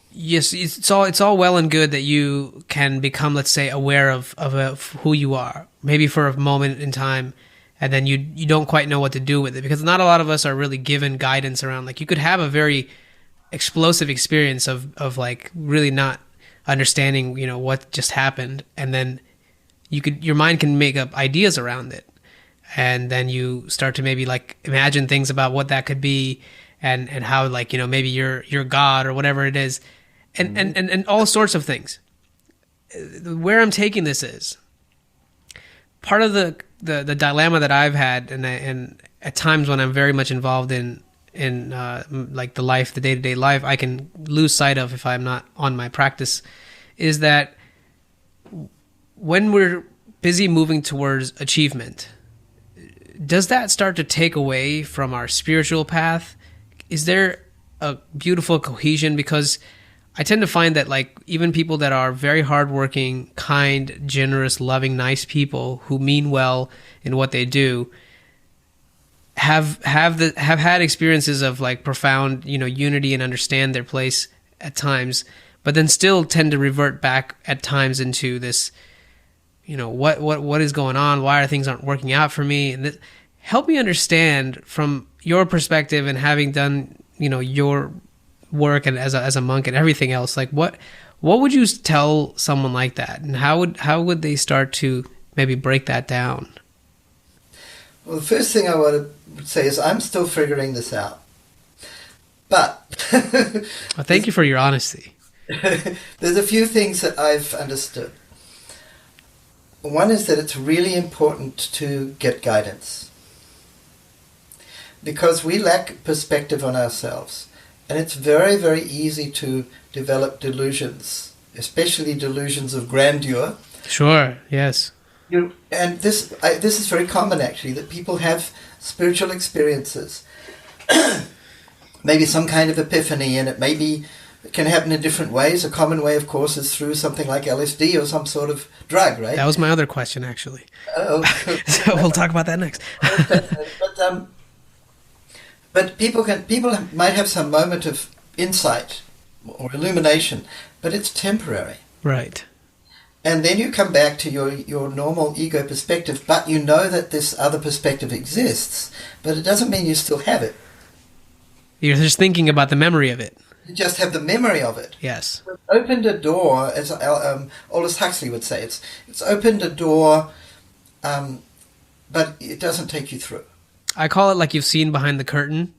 yes, it's all well and good that you can become, let's say, aware of who you are, maybe for a moment in time, and then you don't quite know what to do with it, because not a lot of us are really given guidance around, like, you could have a very explosive experience of like really not understanding, what just happened, and then your mind can make up ideas around it. And then you start to maybe like imagine things about what that could be and how, like, maybe you're God or whatever it is. And all sorts of things. Where I'm taking this is part of the dilemma that I've had, and at times when I'm very much involved in like the day-to-day life, I can lose sight of if I'm not on my practice, is that when we're busy moving towards achievement, does that start to take away from our spiritual path? Is there a beautiful cohesion? Because I tend to find that, like, even people that are very hardworking, kind, generous, loving, nice people who mean well in what they do have had experiences of like profound, unity and understand their place at times, but then still tend to revert back at times into this, what is going on? Why are things aren't working out for me? And help me understand from your perspective and having done, your work and as a monk and everything else, like what would you tell someone like that, and how would they start to maybe break that down? Well, the first thing I want to say is I'm still figuring this out, but well, thank you for your honesty. There's a few things that I've understood. One is that it's really important to get guidance, because we lack perspective on ourselves, and it's very, very easy to develop delusions especially delusions of grandeur. Sure. Yes. And this is very common, actually, that people have spiritual experiences, maybe some kind of epiphany, and it can happen in different ways. A common way, of course, is through something like LSD or some sort of drug, right? That was my other question, actually. Oh, So we'll talk about that next. But people might have some moment of insight or illumination, but it's temporary. Right. And then you come back to your normal ego perspective, but you know that this other perspective exists, but it doesn't mean you still have it. You're just thinking about the memory of it. You just have the memory of it. Yes. It's opened a door, as Aldous Huxley would say. It's opened a door, but it doesn't take you through. I call it like you've seen behind the curtain,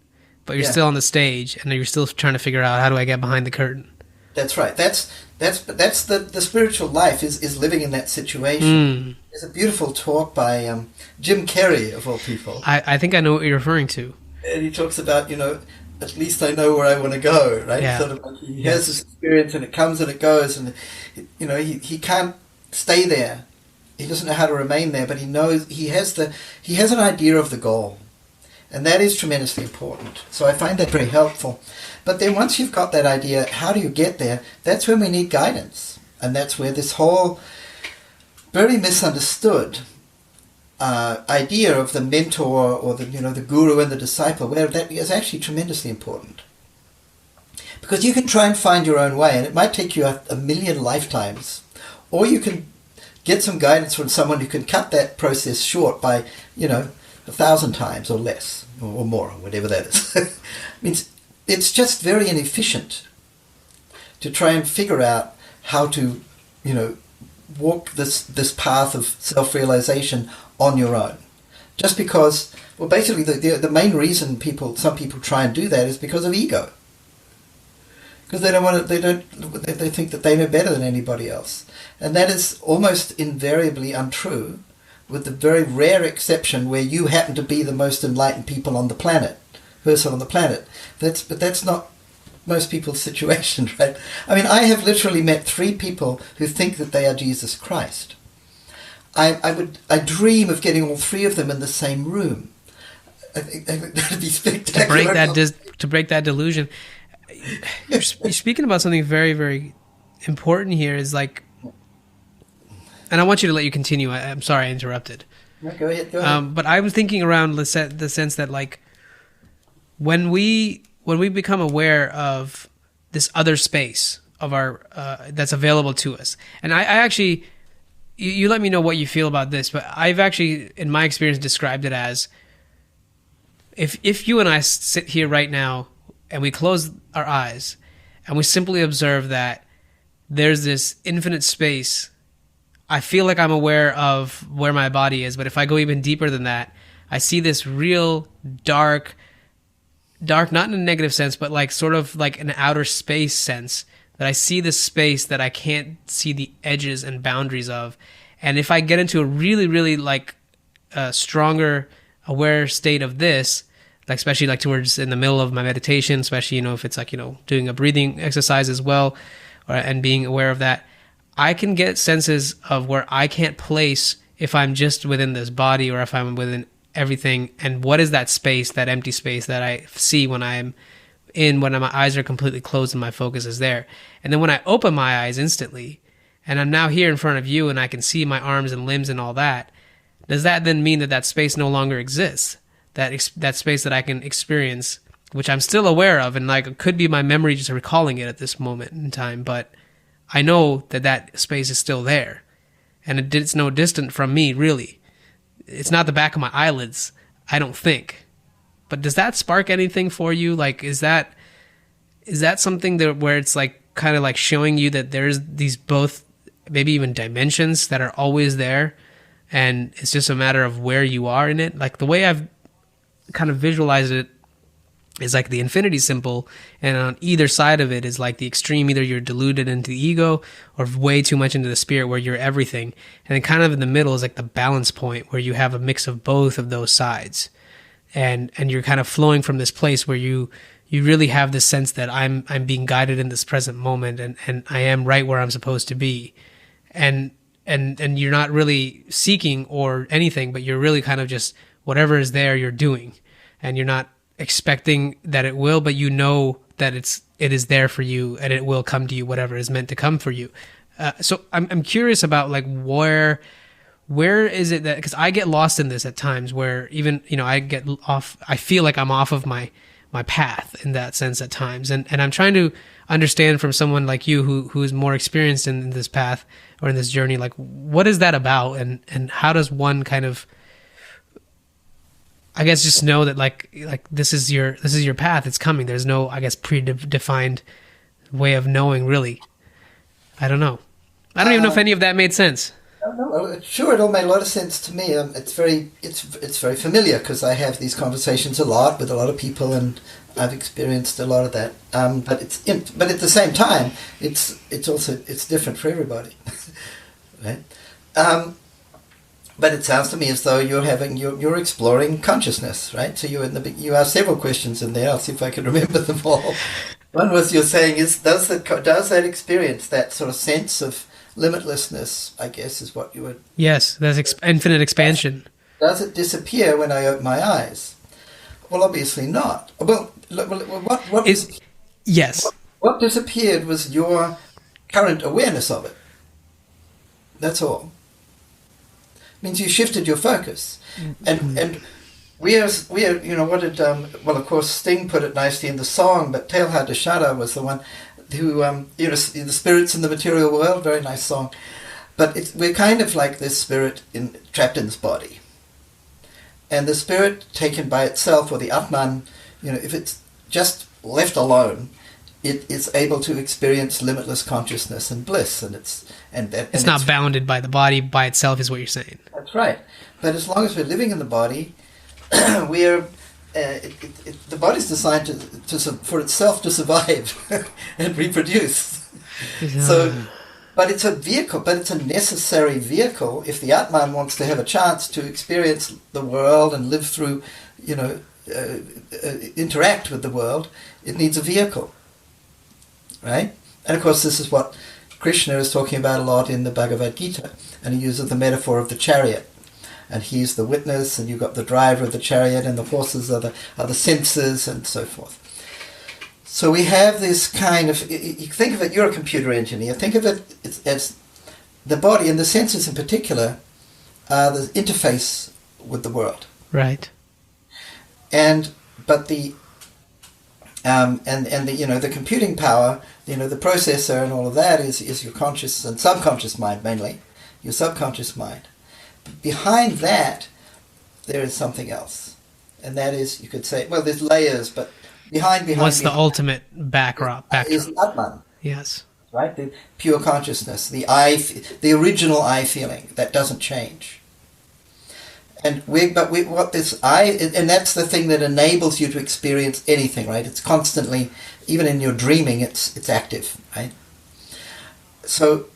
but you're still on the stage, and you're still trying to figure out, how do I get behind the curtain? That's right. That's the spiritual life is living in that situation. There's a beautiful talk by Jim Carrey, of all people. I think I know what you're referring to. And he talks about, at least I know where I want to go, right? Yeah. Sort of like he has this experience and it comes and it goes, and he can't stay there. He doesn't know how to remain there, but he knows he has an idea of the goal. And that is tremendously important. So I find that very helpful. But then once you've got that idea, how do you get there? That's when we need guidance. And that's where this whole very misunderstood idea of the mentor or the guru and the disciple, where that is actually tremendously important. Because you can try and find your own way, and it might take you a million lifetimes. Or you can get some guidance from someone who can cut that process short by, 1,000 times or less, or more, or whatever that is. Means it's just very inefficient to try and figure out how to, walk this path of self-realization on your own. Just because, well, basically the main reason some people try and do that is because of ego. Because they think that they know better than anybody else. And that is almost invariably untrue, with the very rare exception where you happen to be the most enlightened person on the planet. But that's not most people's situation, right? I mean, I have literally met 3 people who think that they are Jesus Christ. I dream of getting all 3 of them in the same room. I think that'd be spectacular. To break that delusion. You're speaking about something very, very important here. Is like, and I want you to let you continue. I'm sorry I interrupted. No, go ahead. But I was thinking around the sense that, like, when we become aware of this other space of our that's available to us, and I actually, you let me know what you feel about this, but I've actually, in my experience, described it as if you and I sit here right now and we close our eyes and we simply observe that there's this infinite space. I feel like I'm aware of where my body is, but if I go even deeper than that, I see this real dark, not in a negative sense, but like sort of like an outer space sense, that I see this space that I can't see the edges and boundaries of. And if I get into a really, really like stronger aware state of this, like especially like towards in the middle of my meditation, especially, if it's like, doing a breathing exercise as well, and being aware of that, I can get senses of where I can't place if I'm just within this body or if I'm within everything. And what is that space, that empty space that I see when my eyes are completely closed and my focus is there. And then when I open my eyes instantly, and I'm now here in front of you and I can see my arms and limbs and all that, does that then mean that space no longer exists? That space that I can experience, which I'm still aware of, and like it could be my memory just recalling it at this moment in time, but I know that space is still there, and it's no distant from me, really. It's not the back of my eyelids, I don't think. But does that spark anything for you? Like, is that something where it's like kind of like showing you that there's these both, maybe even dimensions that are always there, and it's just a matter of where you are in it? Like the way I've kind of visualized it is like the infinity symbol, and on either side of it is like the extreme. Either you're deluded into the ego or way too much into the spirit where you're everything. And then kind of in the middle is like the balance point where you have a mix of both of those sides. And you're kind of flowing from this place where you you really have this sense that I'm being guided in this present moment, and I am right where I'm supposed to be. And you're not really seeking or anything, but you're really kind of just whatever is there, you're doing, and you're not expecting that it will, but you know that it is there for you, and it will come to you, whatever is meant to come for you. So I'm curious about like where is it that, because I get lost in this at times, where even I get off. I feel like I'm off of my path in that sense at times, and I'm trying to understand from someone like you who is more experienced in this path or in this journey, like what is that about, and how does one kind of, I guess, just know that like this is your path, it's coming. There's no, I guess, predefined way of knowing, really. I don't know. I don't even know if any of that made sense. No, sure, it all made a lot of sense to me. It's very familiar because I have these conversations a lot with a lot of people, and I've experienced a lot of that. But at the same time, it's different for everybody, right? But it sounds to me as though you're exploring consciousness, right? So you asked several questions in there. I'll see if I can remember them all. One was, you're saying, does that experience, that sort of sense of limitlessness, I guess, is what you would... Yes, there's infinite expansion. Does it disappear when I open my eyes? Well, obviously not. Well, what is... Yes. What disappeared was your current awareness of it. That's all. It means you shifted your focus. And we are, what did... well, of course, Sting put it nicely in the song, but Teilhard de Chardin was the one who, the spirits in the material world, very nice song. But we're kind of like this spirit trapped in this body. And the spirit taken by itself, or the Atman, if it's just left alone, it is able to experience limitless consciousness and bliss. And it's not bounded by the body by itself, is what you're saying. That's right. But as long as we're living in the body, the body's designed for itself to survive and reproduce. Yeah. So, but it's a vehicle, but it's a necessary vehicle if the Atman wants to have a chance to experience the world and live through, interact with the world. It needs a vehicle, right? And of course, this is what Krishna is talking about a lot in the Bhagavad Gita, and he uses the metaphor of the chariot. And he's the witness, and you've got the driver of the chariot, and the horses are the senses, and so forth. So we have this kind of, you think of it, you're a computer engineer, think of it as the body, and the senses in particular, are the interface with the world. Right. But the the computing power, the processor and all of that is your conscious and subconscious mind, mainly, your subconscious mind. Behind that, there is something else, and that is, you could say, well, there's layers, but behind what's the ultimate backdrop is Atman. Yes, right, the pure consciousness, the original I feeling that doesn't change. And what this I, and that's the thing that enables you to experience anything, right? It's constantly, even in your dreaming, it's active, right? So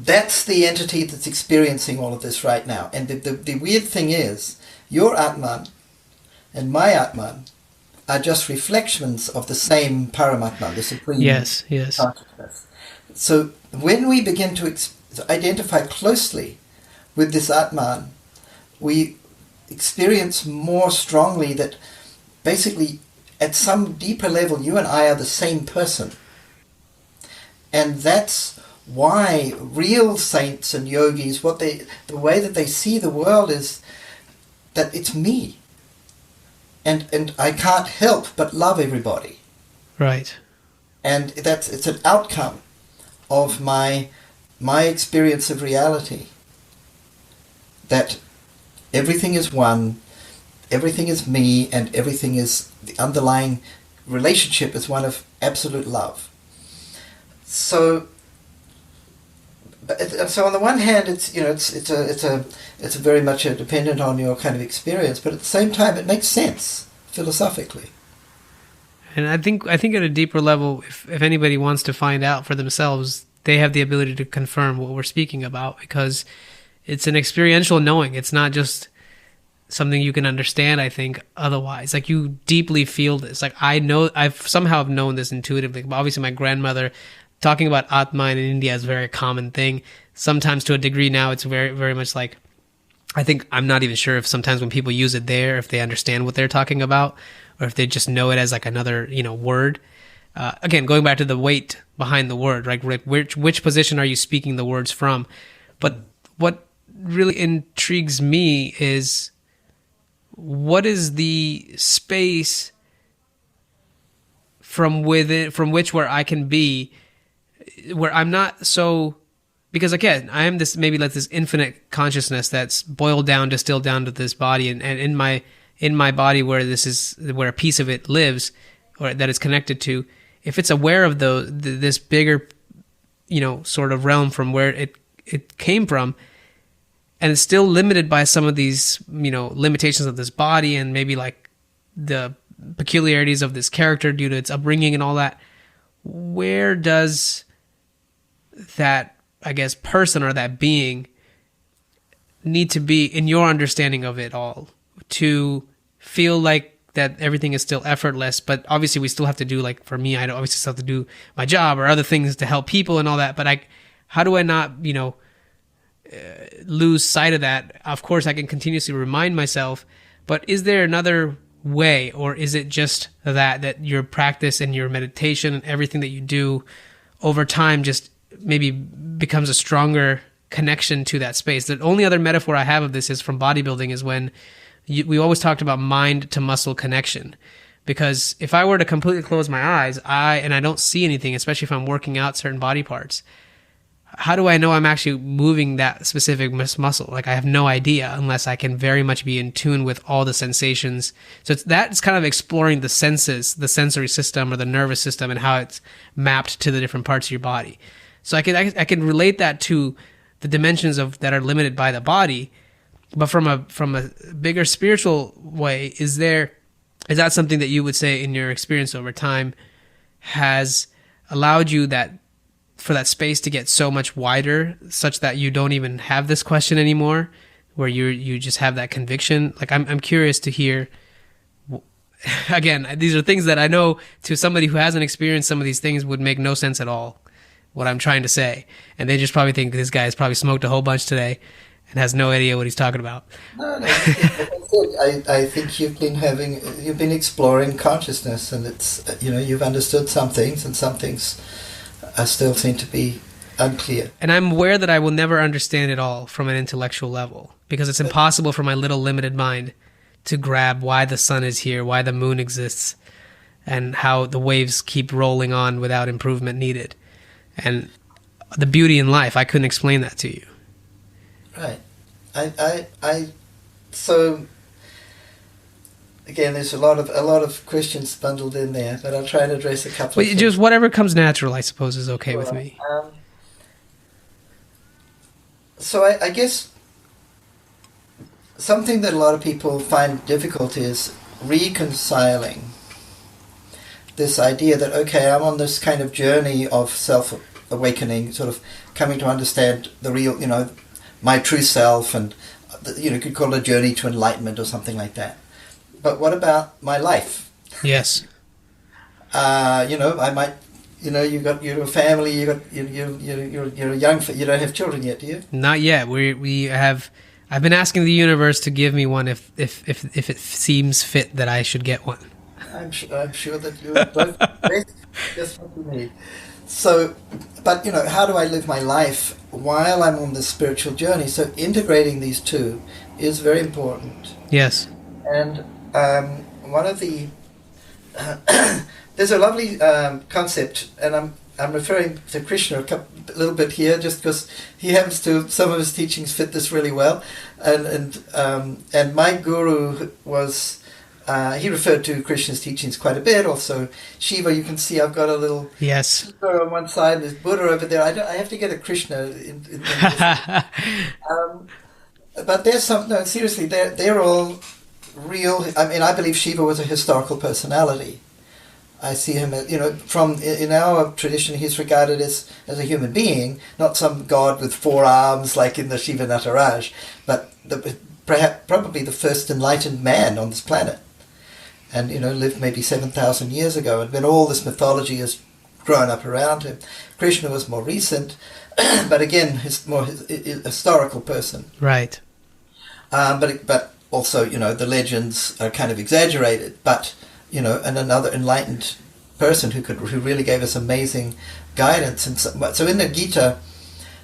that's the entity that's experiencing all of this right now. And the weird thing is, your Atman and my Atman are just reflections of the same Paramatman, the Supreme Consciousness. So when we begin to identify closely with this Atman, we experience more strongly that basically at some deeper level you and I are the same person. And that's why real saints and yogis, the way that they see the world is that it's me. And I can't help but love everybody. Right. And it's an outcome of my experience of reality. That everything is one, everything is me, and everything is, the underlying relationship is one of absolute love. So on the one hand, it's very much dependent on your kind of experience, but at the same time, it makes sense philosophically. And I think at a deeper level, if anybody wants to find out for themselves, they have the ability to confirm what we're speaking about, because it's an experiential knowing. It's not just something you can understand, I think, otherwise. Like, you deeply feel this. Like, I know, I've somehow known this intuitively. But obviously, my grandmother talking about Atma in India is a very common thing. Sometimes to a degree now, it's very, very much like, I think, I'm not even sure if sometimes when people use it there, if they understand what they're talking about, or if they just know it as like another, word. Again, going back to the weight behind the word, right? Which position are you speaking the words from? But what really intrigues me is, what is the space from which where I can be, where I'm not so, because again, I am this, maybe like this infinite consciousness that's boiled down, distilled down to this body, and in my body where a piece of it lives, or that it's connected to. If it's aware of this bigger, sort of realm from where it came from, and it's still limited by some of these, limitations of this body, and maybe like the peculiarities of this character due to its upbringing and all that, where does that, I guess, person or that being need to be in your understanding of it all to feel like that everything is still effortless? But obviously we still have to do, like for me, I obviously still have to do my job or other things to help people and all that. But how do I not, lose sight of that? Of course, I can continuously remind myself, but is there another way, or is it just that your practice and your meditation and everything that you do over time just maybe becomes a stronger connection to that space? The only other metaphor I have of this is from bodybuilding, is when we always talked about mind to muscle connection. Because if I were to completely close my eyes, I don't see anything, especially if I'm working out certain body parts, how do I know I'm actually moving that specific muscle? Like, I have no idea unless I can very much be in tune with all the sensations. So that's kind of exploring the senses, the sensory system or the nervous system, and how it's mapped to the different parts of your body. So I can relate that to the dimensions that are limited by the body. But from a bigger spiritual way, is that something that you would say in your experience over time has allowed you for that space to get so much wider, such that you don't even have this question anymore, where you just have that conviction? Like, I'm curious to hear. Again, these are things that I know to somebody who hasn't experienced some of these things would make no sense at all, what I'm trying to say. And they just probably think this guy has probably smoked a whole bunch today and has no idea what he's talking about. No. I think you've been exploring consciousness, and it's, you've understood some things, and some things still seem to be unclear. And I'm aware that I will never understand it all from an intellectual level, because it's impossible for my little limited mind to grab why the sun is here, why the moon exists, and how the waves keep rolling on without improvement needed. And the beauty in life, I couldn't explain that to you. Right. So again, there's a lot of questions bundled in there, but I'll try and address a couple. Well, just whatever comes natural, I suppose, is okay with me. So I guess something that a lot of people find difficult is reconciling this idea that, okay, I'm on this kind of journey of self-awakening, sort of coming to understand the real, my true self, and, you could call it a journey to enlightenment or something like that. But what about my life? Yes. I might, you're a family, you're young, you don't have children yet, do you? Not yet. I've been asking the universe to give me one if it seems fit that I should get one. I'm sure that you both just what you need. So, but how do I live my life while I'm on this spiritual journey? So integrating these two is very important. Yes. And one of the there's a lovely concept, and I'm referring to Krishna a little bit here, just because he happens to, some of his teachings fit this really well, and my guru was. He referred to Krishna's teachings quite a bit. Also, Shiva, you can see I've got a little Shiva on one side, there's Buddha over there. I have to get a Krishna in this. But there's no, seriously, they're all real. I mean, I believe Shiva was a historical personality. I see him, in our tradition, he's regarded as a human being, not some god with 4 arms like in the Shiva Nataraj, but the probably the first enlightened man on this planet, and lived maybe 7,000 years ago, and when all this mythology has grown up around him. Krishna was more recent, but again, he's more a historical person. Right. But also, the legends are kind of exaggerated. But and another enlightened person who really gave us amazing guidance. And so in the Gita,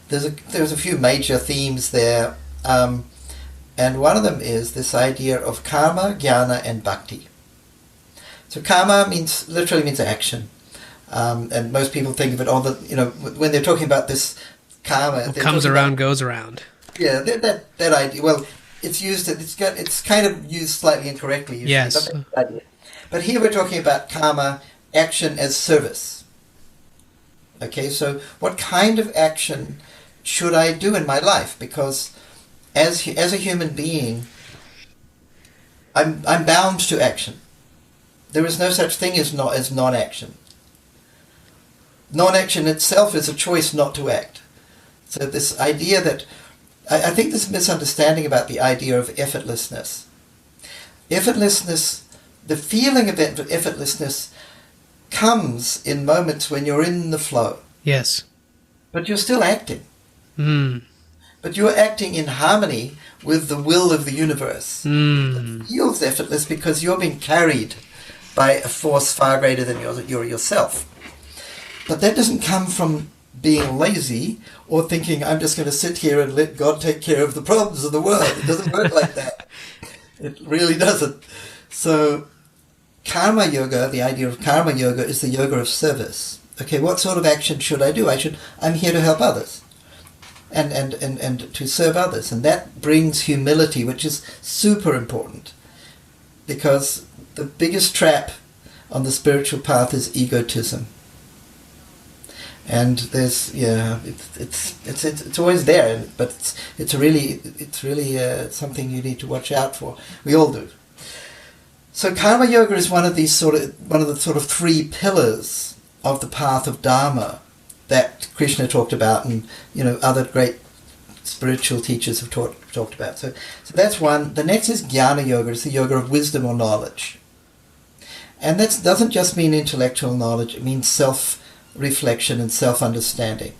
there's a few major themes there, and one of them is this idea of karma, jnana, and bhakti. So karma literally means action. And most people think of it when they're talking about this karma. What comes around goes around. Yeah, that idea. Well, it's used. It's kind of used slightly incorrectly. Usually, yes. But here we're talking about karma, action as service. Okay, so what kind of action should I do in my life? Because as a human being, I'm bound to action. There is no such thing as non-action. Non-action itself is a choice not to act. So this idea that, I think this misunderstanding about the idea of effortlessness. Effortlessness, the feeling of effortlessness comes in moments when you're in the flow. Yes. But you're still acting. Mm. But you're acting in harmony with the will of the universe. Mm. It feels effortless because you're being carried by a force far greater than yourself. But that doesn't come from being lazy or thinking, I'm just going to sit here and let God take care of the problems of the world. It doesn't work like that. It really doesn't. So karma yoga, the idea of karma yoga, is the yoga of service. Okay, what sort of action should I do? I'm here to help others and to serve others. And that brings humility, which is super important, because the biggest trap on the spiritual path is egotism. And there's it's always there, but it's really something you need to watch out for. We all do. So karma yoga is one of the sort of three pillars of the path of Dharma that Krishna talked about, and other great spiritual teachers have talked about. So that's one. The next is jnana yoga. It's the yoga of wisdom or knowledge, and that doesn't just mean intellectual knowledge. It means self-reflection and self-understanding.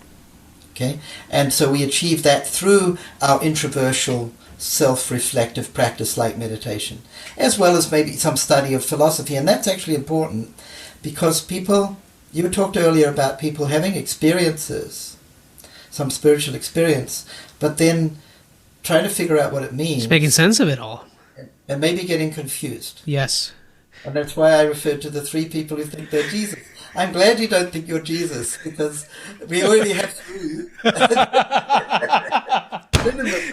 Okay, and so we achieve that through our introversial, self-reflective practice like meditation, as well as maybe some study of philosophy. And that's actually important, because you talked earlier about people having experiences, some spiritual experience, but then trying to figure out what it means. Just making sense of it all. And maybe getting confused. Yes. And that's why I referred to the three people who think they're Jesus. I'm glad you don't think you're Jesus, because we already have three.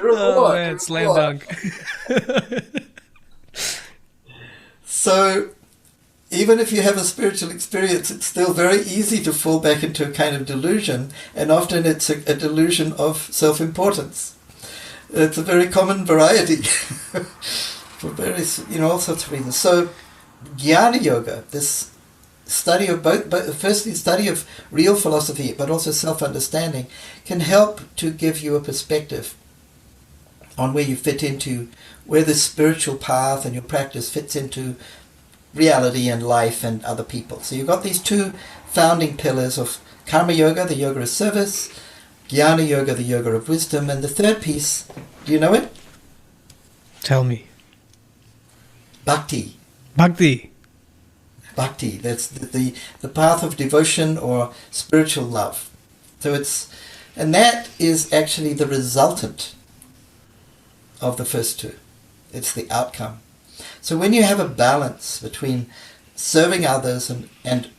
Oh man, slam dunk. So even if you have a spiritual experience, it's still very easy to fall back into a kind of delusion, and often it's a delusion of self-importance. It's a very common variety for various, all sorts of reasons. So jnana yoga, this study of firstly study of real philosophy, but also self-understanding, can help to give you a perspective on where you fit into, where the spiritual path and your practice fits into reality and life and other people. So you've got these two founding pillars of karma yoga, the yoga of service, jnana yoga, the yoga of wisdom, and the third piece, do you know it? Tell me. Bhakti. Bhakti. Bhakti, that's the path of devotion or spiritual love. So and that is actually the resultant of the first two. It's the outcome. So when you have a balance between serving others and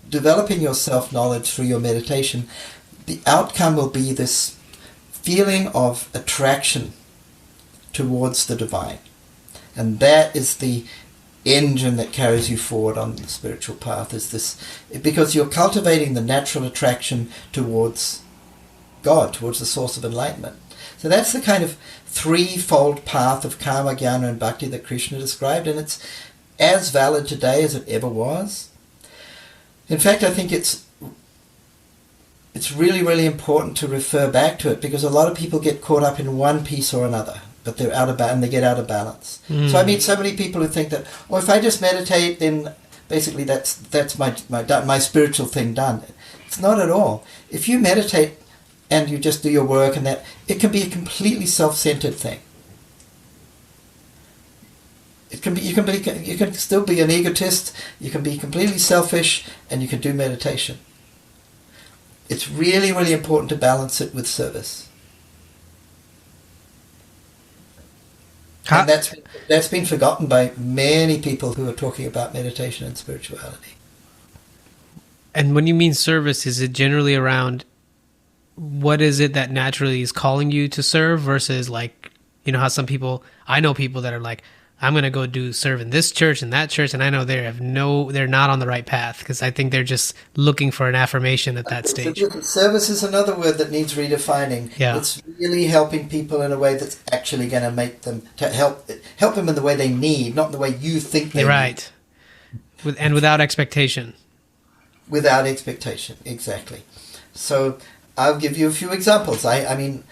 developing your self-knowledge through your meditation, the outcome will be this feeling of attraction towards the divine. And that is the engine that carries you forward on the spiritual path, is this, because you're cultivating the natural attraction towards God, towards the source of enlightenment. So that's the kind of threefold path of karma, jnana, and bhakti that Krishna described, and it's as valid today as it ever was. In fact, I think it's really, really important to refer back to it, because a lot of people get caught up in one piece or another. but they're out of balance, and they get out of balance. So I meet so many people who think that, oh, if I just meditate, then basically that's my spiritual thing done. It's not at all. If you meditate and you just do your work and that, it can be a completely self-centered thing. It can be, you can still be an egotist, you can be completely selfish, and you can do meditation. It's really, really important to balance it with service. And that's been forgotten by many people who are talking about meditation and spirituality. And when you mean service, is it generally around what is it that naturally is calling you to serve versus like, you know how some people, I know people that are like, I'm going to go serve in this church and that church, and I know they're not on the right path because I think they're just looking for an affirmation at that stage. Service is another word that needs redefining. Yeah. It's really helping people in a way that's actually going to make them, to help them in the way they need, not in the way you think they need. And without expectation. Without expectation, exactly. So I'll give you a few examples. I mean,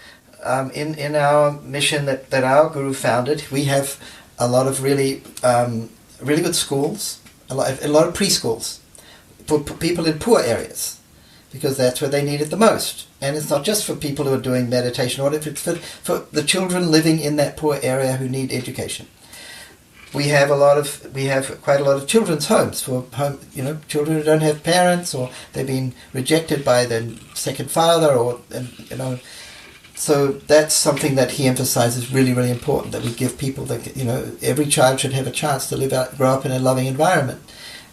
in our mission that our guru founded, we have a lot of really good schools, a lot of preschools for people in poor areas, because that's where they need it the most. And it's not just for people who are doing meditation, or it's for the children living in that poor area who need education. We have quite a lot of children's homes for children who don't have parents, or they've been rejected by their second father, so that's something that he emphasizes really, really important, that we give people that, every child should have a chance to grow up in a loving environment.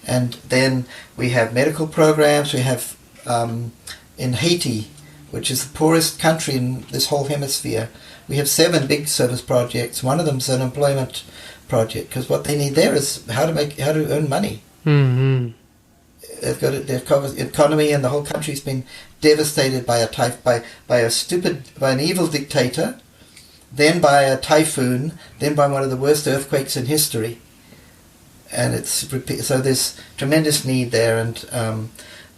And then we have medical programs. We have in Haiti, which is the poorest country in this whole hemisphere, we have 7 big service projects. One of them is an employment project, because what they need there is how to earn money. Mm-hmm. They've got the economy, and the whole country's been devastated by an evil dictator, then by a typhoon, then by one of the worst earthquakes in history. And so there's tremendous need there, and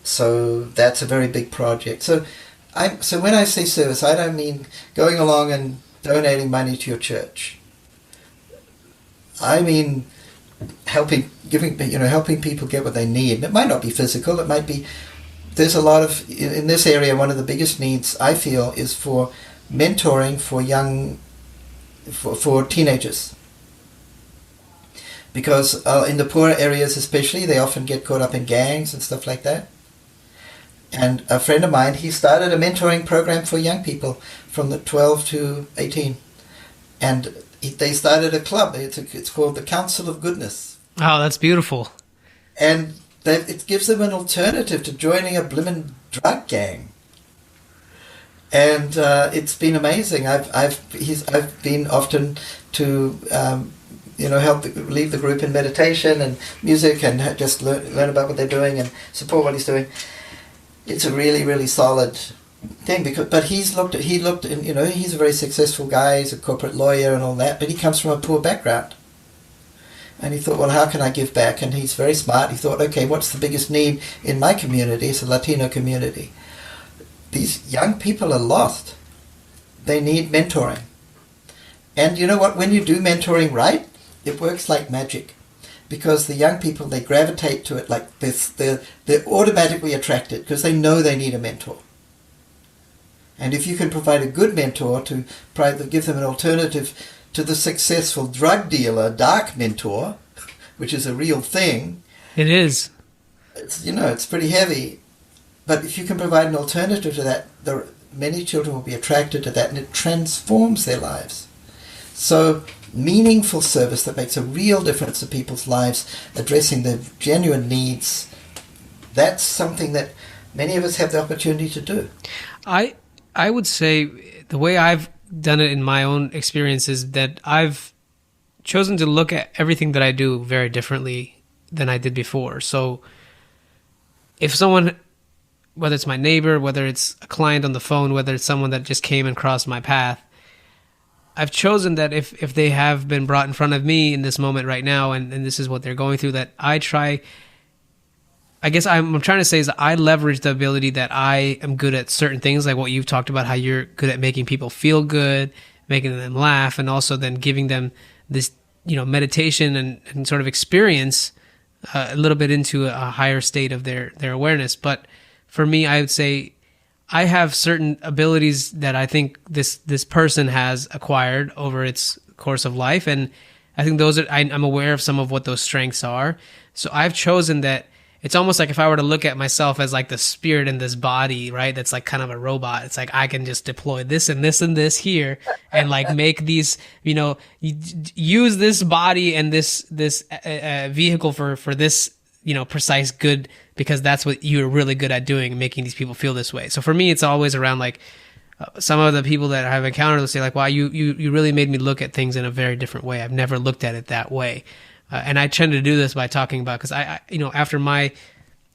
so that's a very big project. So when I say service, I don't mean going along and donating money to your church. I mean helping people get what they need. And it might not be physical. It might be. There's a lot of, in this area, one of the biggest needs I feel is for mentoring for teenagers. Because in the poorer areas especially, they often get caught up in gangs and stuff like that. And a friend of mine, he started a mentoring program for young people from the 12 to 18. And they started a club. It's called the Council of Goodness. Oh, that's beautiful. And it gives them an alternative to joining a blimmin' drug gang. And it's been amazing. I've been often to help lead the group in meditation and music, and just learn about what they're doing and support what he's doing. It's a really, really solid thing, but he's looked, he's a very successful guy. He's a corporate lawyer and all that, but he comes from a poor background. And he thought, well, how can I give back? And he's very smart. He thought, okay, what's the biggest need in my community? It's a Latino community. These young people are lost. They need mentoring. And you know what? When you do mentoring right, it works like magic. Because the young people, they gravitate to it like this. They're automatically attracted because they know they need a mentor. And if you can provide a good mentor to give them an alternative to the successful drug dealer, dark mentor, which is a real thing. It is. It's pretty heavy. But if you can provide an alternative to that, many children will be attracted to that, and it transforms their lives. So meaningful service that makes a real difference to people's lives, addressing their genuine needs, that's something that many of us have the opportunity to do. I would say the way I've done it in my own experience is that I've chosen to look at everything that I do very differently than I did before. So if someone, whether it's my neighbor, whether it's a client on the phone, whether it's someone that just came and crossed my path, I've chosen that if they have been brought in front of me in this moment right now, and this is what they're going through, that I'm trying to say is that I leverage the ability that I am good at certain things, like what you've talked about, how you're good at making people feel good, making them laugh, and also then giving them this, meditation and sort of experience a little bit into a higher state of their awareness. But for me, I would say I have certain abilities that I think this person has acquired over its course of life, and I think I'm aware of some of what those strengths are. So I've chosen that. It's almost like if I were to look at myself as like the spirit in this body, right? That's like kind of a robot. It's like I can just deploy this and this and this here, and like make these, use this body and this vehicle for this, precise good, because that's what you're really good at doing, making these people feel this way. So for me, it's always around like some of the people that I've encountered will say like, wow, you really made me look at things in a very different way. I've never looked at it that way. And I tend to do this by talking about, because I after I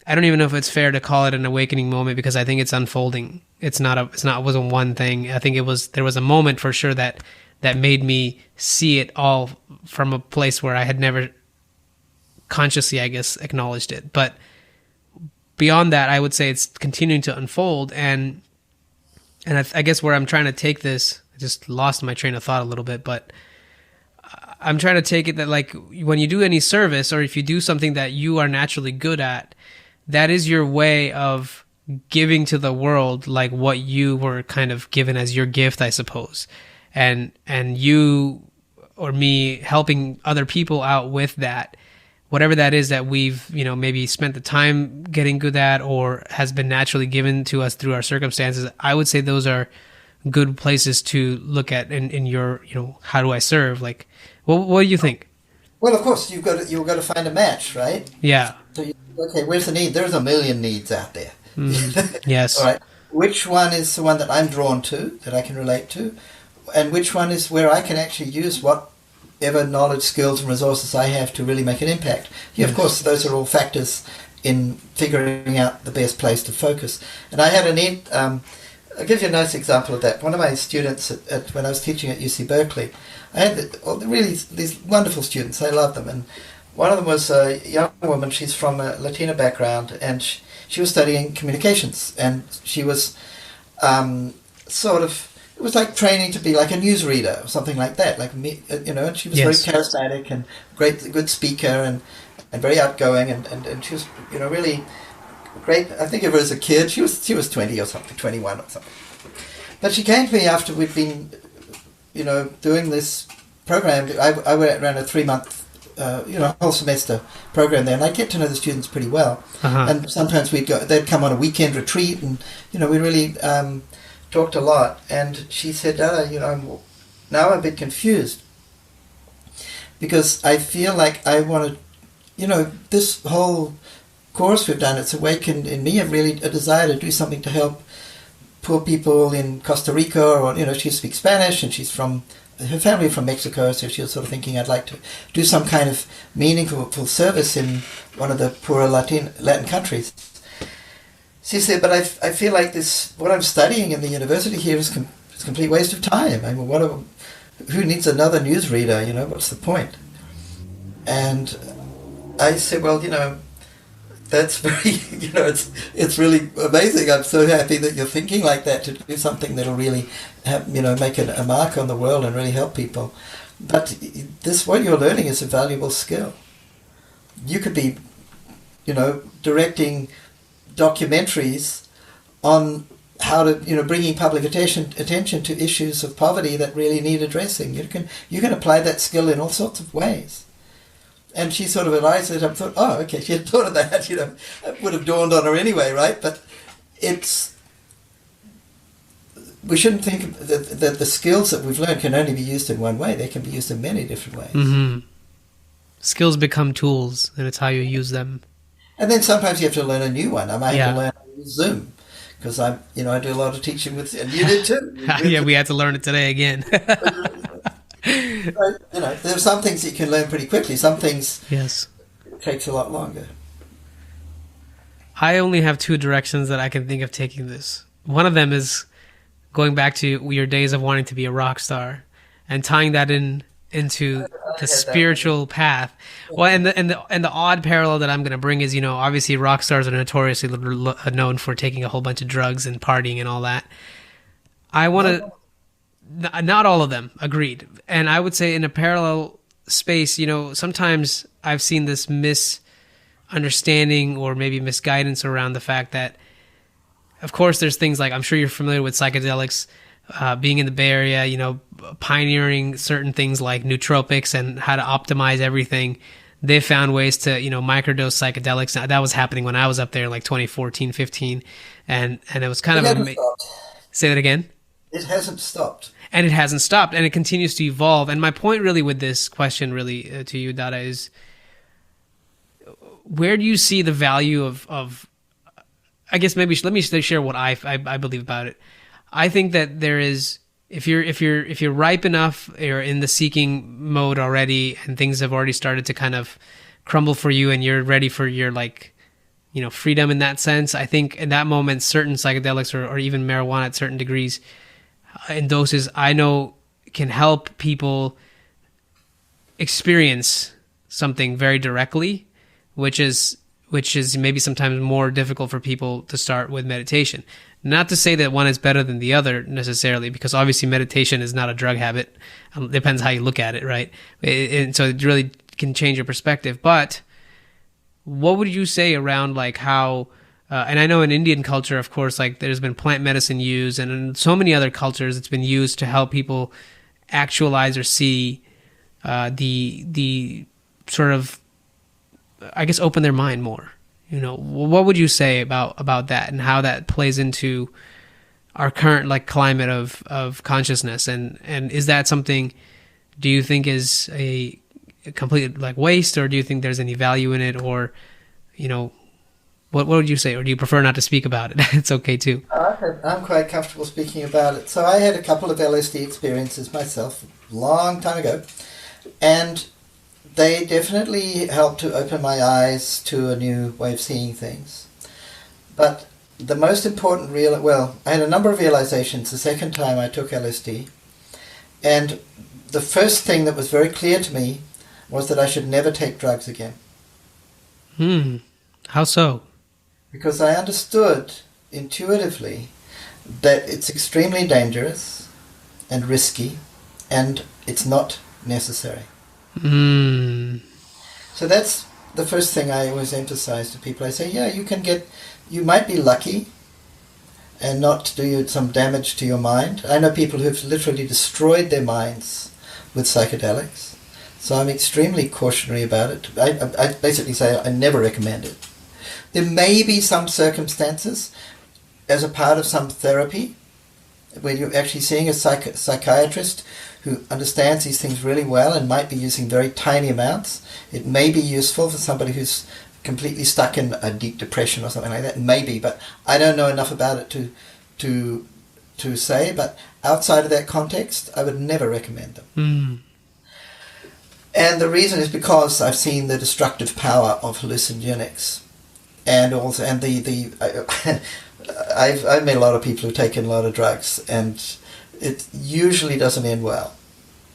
don't even know if it's fair to call it an awakening moment, because I think it's unfolding. It wasn't one thing. I think there was a moment for sure that made me see it all from a place where I had never consciously, I guess, acknowledged it. But beyond that, I would say it's continuing to unfold. And I guess where I'm trying to take this, I just lost my train of thought a little bit, but I'm trying to take it that like when you do any service, or if you do something that you are naturally good at, that is your way of giving to the world like what you were kind of given as your gift, I suppose. And you or me helping other people out with that, whatever that is that we've, maybe spent the time getting good at, or has been naturally given to us through our circumstances. I would say those are good places to look at in your, how do I serve? Like, what do you think? Well, of course, you've got to find a match, right? Yeah. So okay, where's the need? There's a million needs out there. Yes. All right. Which one is the one that I'm drawn to, that I can relate to, and which one is where I can actually use whatever knowledge, skills, and resources I have to really make an impact? Yeah, of course, those are all factors in figuring out the best place to focus. And I had a need. I'll give you a nice example of that. One of my students when I was teaching at UC Berkeley, I had these wonderful students. I love them. And one of them was a young woman. She's from a Latina background, and she was studying communications. And she was it was like training to be like a newsreader or something like that. Like me, and she was very charismatic and good speaker and very outgoing. And she was, really great. I think of her as a kid. She was 20 or something, 21 or something. But she came to me after we'd been, doing this program. I ran a 3-month, whole semester program there, and I get to know the students pretty well. Uh-huh. And sometimes they'd come on a weekend retreat, and we really talked a lot. And she said, Dada, now I'm a bit confused because I feel like I want to, this whole course we've done, it's awakened in me a desire to do something to help poor people in Costa Rica, or she speaks Spanish, and her family from Mexico, so she was sort of thinking, I'd like to do some kind of meaningful service in one of the poorer Latin countries. She said, but I feel like what I'm studying in the university here is a complete waste of time. I mean, who needs another newsreader? What's the point? And I said, well, that's very, it's really amazing. I'm so happy that you're thinking like that, to do something that'll really, make a mark on the world and really help people. But what you're learning is a valuable skill. You could be, directing documentaries on how to, bringing public attention to issues of poverty that really need addressing. You can apply that skill in all sorts of ways. And she sort of realized it and thought, oh, okay, she had thought of that, it would have dawned on her anyway, right? But we shouldn't think that the skills that we've learned can only be used in one way. They can be used in many different ways. Mm-hmm. Skills become tools, and it's how you use them. And then sometimes you have to learn a new one. I might have to learn how to use Zoom, because I do a lot of teaching with, and you did too. Yeah, we had to learn it today again. There are some things you can learn pretty quickly. Some things it takes a lot longer. I only have 2 directions that I can think of taking this. One of them is going back to your days of wanting to be a rock star and tying that into the spiritual path. Well, and the odd parallel that I'm going to bring is, obviously rock stars are notoriously known for taking a whole bunch of drugs and partying and all that. I want to... Not all of them, agreed. And I would say in a parallel space, sometimes I've seen this misunderstanding or maybe misguidance around the fact that, of course, there's things like, I'm sure you're familiar with psychedelics, being in the Bay Area, pioneering certain things like nootropics and how to optimize everything. They found ways to, microdose psychedelics. That was happening when I was up there, like 2014, 15. And it was kind of Say that again? It hasn't stopped. And it hasn't stopped, and it continues to evolve. And my point really with this question really to you, Dada, is where do you see the value of I guess maybe let me share what I believe about it. I think that there is, if you're ripe enough or in the seeking mode already, and things have already started to kind of crumble for you, and you're ready for your freedom in that sense. I think in that moment, certain psychedelics or even marijuana at certain degrees, in doses, I know can help people experience something very directly, which is maybe sometimes more difficult for people to start with meditation. Not to say that one is better than the other necessarily, because obviously meditation is not a drug habit. Depends how you look at it, right? And so it really can change your perspective. But what would you say around like how, and I know in Indian culture, of course, like there's been plant medicine used, and in so many other cultures, it's been used to help people actualize or see the sort of, I guess, open their mind more. What would you say about that and how that plays into our current like climate of consciousness? And is that something, do you think is a complete like waste, or do you think there's any value in it, or, what would you say? Or do you prefer not to speak about it? It's okay too. I'm quite comfortable speaking about it. So I had a couple of LSD experiences myself a long time ago, and they definitely helped to open my eyes to a new way of seeing things. But the most important I had a number of realizations the second time I took LSD, and the first thing that was very clear to me was that I should never take drugs again. How so? Because I understood intuitively that it's extremely dangerous and risky, and it's not necessary. So that's the first thing I always emphasize to people. I say, you might be lucky and not do some damage to your mind. I know people who've literally destroyed their minds with psychedelics. So I'm extremely cautionary about it. I basically say I never recommend it. There may be some circumstances as a part of some therapy where you're actually seeing a psychiatrist who understands these things really well and might be using very tiny amounts. It may be useful for somebody who's completely stuck in a deep depression or something like that. Maybe, but I don't know enough about it to say. But outside of that context, I would never recommend them. And the reason is because I've seen the destructive power of hallucinogenics, and also I've met a lot of people who've taken a lot of drugs, and it usually doesn't end well.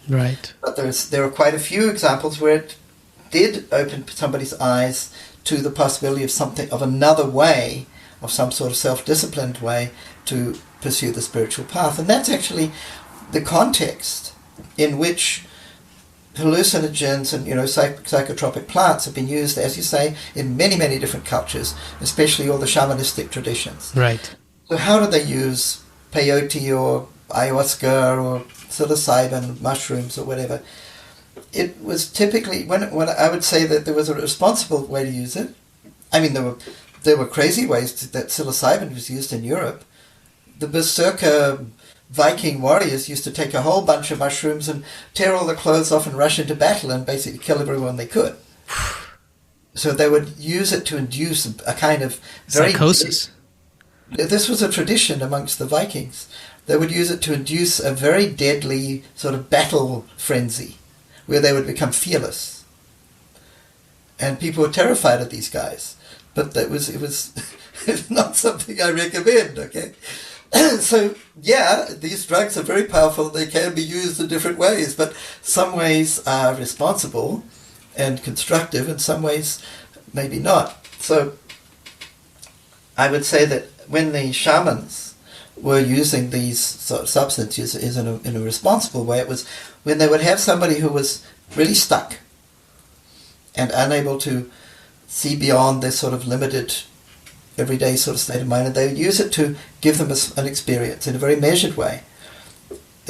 Right. But there are quite a few examples where it did open somebody's eyes to the possibility of another way, of some sort of self-disciplined way to pursue the spiritual path. And that's actually the context in which hallucinogens and psychotropic plants have been used, as you say, in many, many different cultures, especially all the shamanistic traditions. Right. So how do they use peyote or ayahuasca or psilocybin mushrooms or whatever? It was typically, when I would say that there was a responsible way to use it. I mean, there were crazy ways that psilocybin was used in Europe. The Berserker Viking warriors used to take a whole bunch of mushrooms and tear all the clothes off and rush into battle and basically kill everyone they could. So they would use it to induce a kind of very psychosis. This was a tradition amongst the Vikings. They would use it to induce a very deadly sort of battle frenzy, where they would become fearless. And people were terrified of these guys. But it was it's not something I recommend, okay? So, yeah, these drugs are very powerful. They can be used in different ways, but some ways are responsible and constructive, and some ways maybe not. So I would say that when the shamans were using these sort of substances in a responsible way. It was when they would have somebody who was really stuck and unable to see beyond their sort of limited everyday sort of state of mind, and they would use it to give them an experience in a very measured way,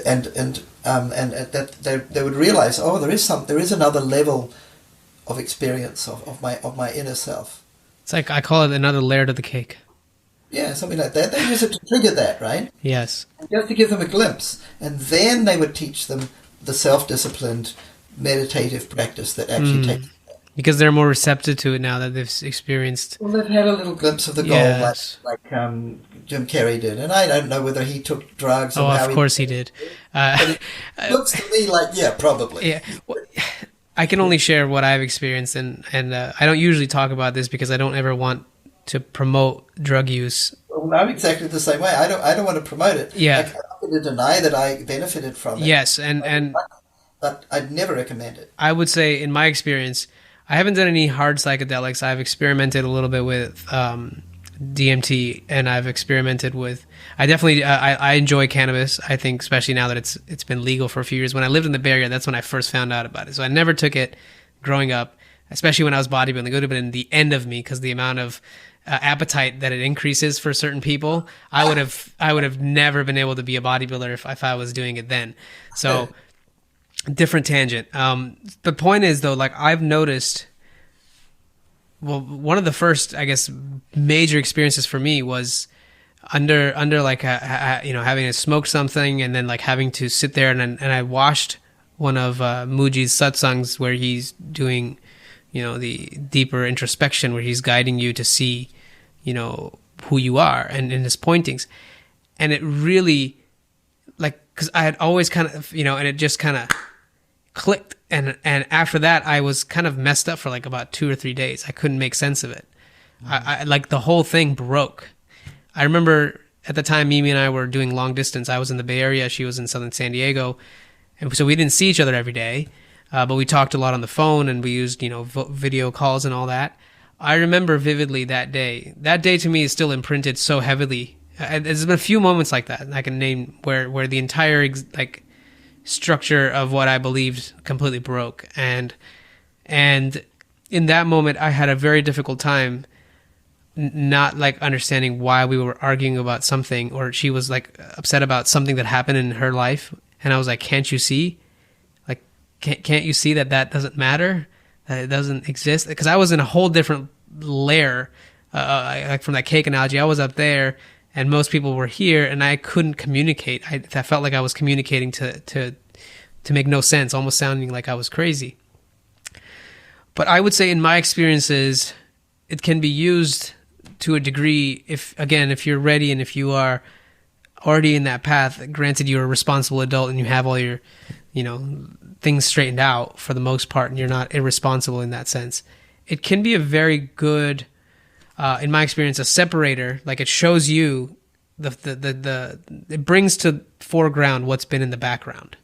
and that they would realize, oh, there is another level of experience of my inner self. It's like, I call it another layer to the cake. Yeah, something like that. They use it to trigger that, right? Yes. Just to give them a glimpse. And then they would teach them the self-disciplined meditative practice that actually takes. Because they're more receptive to it now that they've experienced. Well, they've had a little glimpse of the goal, yes. like Jim Carrey did. And I don't know whether he took drugs or how of course he did. But it looks to me like, yeah, probably. Yeah. Well, I can only share what I've experienced, and I don't usually talk about this because I don't ever want to promote drug use. Well, I'm exactly the same way. I don't want to promote it. Yeah. I'm not going to deny that I benefited from it. Yes, but I'd never recommend it. I would say, in my experience, I haven't done any hard psychedelics. I've experimented a little bit with DMT, and I've experimented with. I definitely I enjoy cannabis. I think, especially now that it's been legal for a few years. When I lived in the Bay Area, that's when I first found out about it. So I never took it growing up, especially when I was bodybuilding. It would have been the end of me because the amount of appetite that it increases for certain people. I would have never been able to be a bodybuilder if I was doing it then. So. Different tangent. The point is, though, like, I've noticed, well, one of the first, I guess, major experiences for me was under like having to smoke something and then like having to sit there and I watched one of Mooji's satsangs where he's doing, the deeper introspection, where he's guiding you to see, who you are, and in his pointings, and it really, like, because I had always kind of, and it just kind of clicked, and after that I was kind of messed up for like about 2 or 3 days. I couldn't make sense of it. I like, the whole thing broke. I remember at the time Mimi and I were doing long distance. I was in the Bay Area, she was in Southern San Diego, and so we didn't see each other every day, but we talked a lot on the phone, and we used video calls and all that. I remember vividly that day. That day to me is still imprinted so heavily. There's been a few moments like that I can name where the entire structure of what I believed completely broke, and in that moment I had a very difficult time not like understanding why we were arguing about something, or she was like upset about something that happened in her life, and I was like, can't you see, like, can't you see that doesn't matter, that it doesn't exist? Because I was in a whole different layer, like from that cake analogy. I was up there and most people were here, and I couldn't communicate. I felt like I was communicating to make no sense, almost sounding like I was crazy. But I would say, in my experiences, it can be used to a degree if you're ready and if you are already in that path. Granted, you're a responsible adult and you have all your, things straightened out for the most part, and you're not irresponsible in that sense. It can be a very good, in my experience, a separator. Like, it shows you it brings to foreground what's been in the background,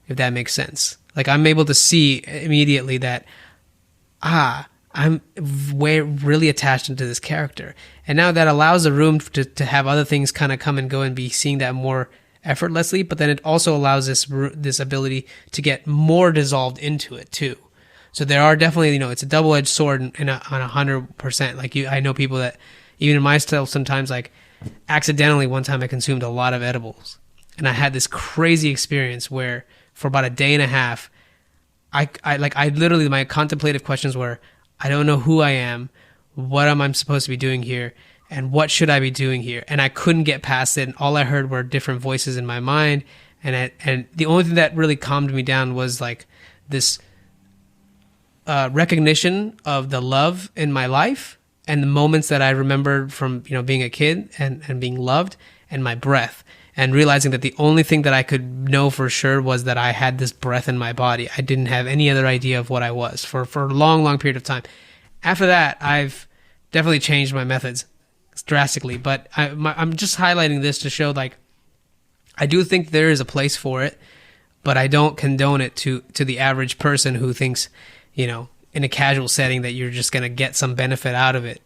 if that makes sense. Like, I'm able to see immediately that, I'm really attached into this character. And now that allows a room to have other things kind of come and go and be seeing that more effortlessly. But then it also allows this ability to get more dissolved into it too. So there are definitely, it's a double-edged sword on 100%. Like, I know people that, even in my style, sometimes, like, accidentally one time I consumed a lot of edibles. And I had this crazy experience where for about a day and a half, I literally, my contemplative questions were, I don't know who I am, what am I supposed to be doing here, and what should I be doing here? And I couldn't get past it, and all I heard were different voices in my mind, and the only thing that really calmed me down was like this recognition of the love in my life and the moments that I remembered from being a kid and being loved, and my breath, and realizing that the only thing that I could know for sure was that I had this breath in my body. I didn't have any other idea of what I was for a long period of time. After that, I've definitely changed my methods drastically, but I'm just highlighting this to show, like, I do think there is a place for it, but I don't condone it to the average person who thinks, in a casual setting, that you're just going to get some benefit out of it.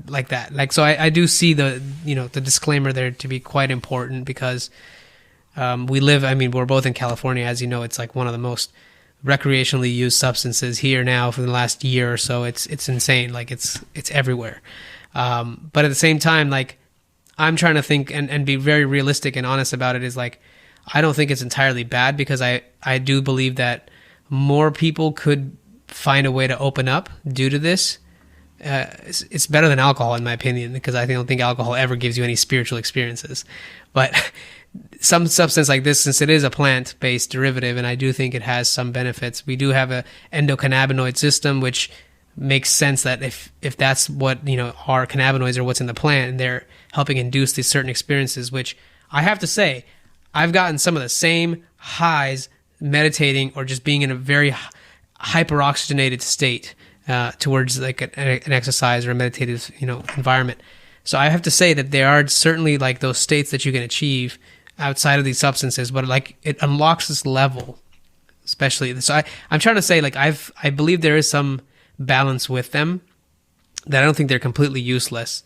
like that. Like, so I do see the, the disclaimer there to be quite important, because we're both in California, as you know. It's like one of the most recreationally used substances here now for the last year or so. It's insane. Like, it's everywhere. But at the same time, like, I'm trying to think and be very realistic and honest about it, is like, I don't think it's entirely bad, because I do believe that more people could find a way to open up due to this. It's better than alcohol, in my opinion, because I don't think alcohol ever gives you any spiritual experiences. But some substance like this, since it is a plant-based derivative, and I do think it has some benefits, we do have a endocannabinoid system, which makes sense that if that's what, our cannabinoids are what's in the plant, and they're helping induce these certain experiences, which I have to say, I've gotten some of the same highs meditating or just being in a very hyper-oxygenated state towards like an exercise or a meditative, environment. So I have to say that there are certainly like those states that you can achieve outside of these substances, but like it unlocks this level, especially. So I'm trying to say, like, I believe there is some balance with them, that I don't think they're completely useless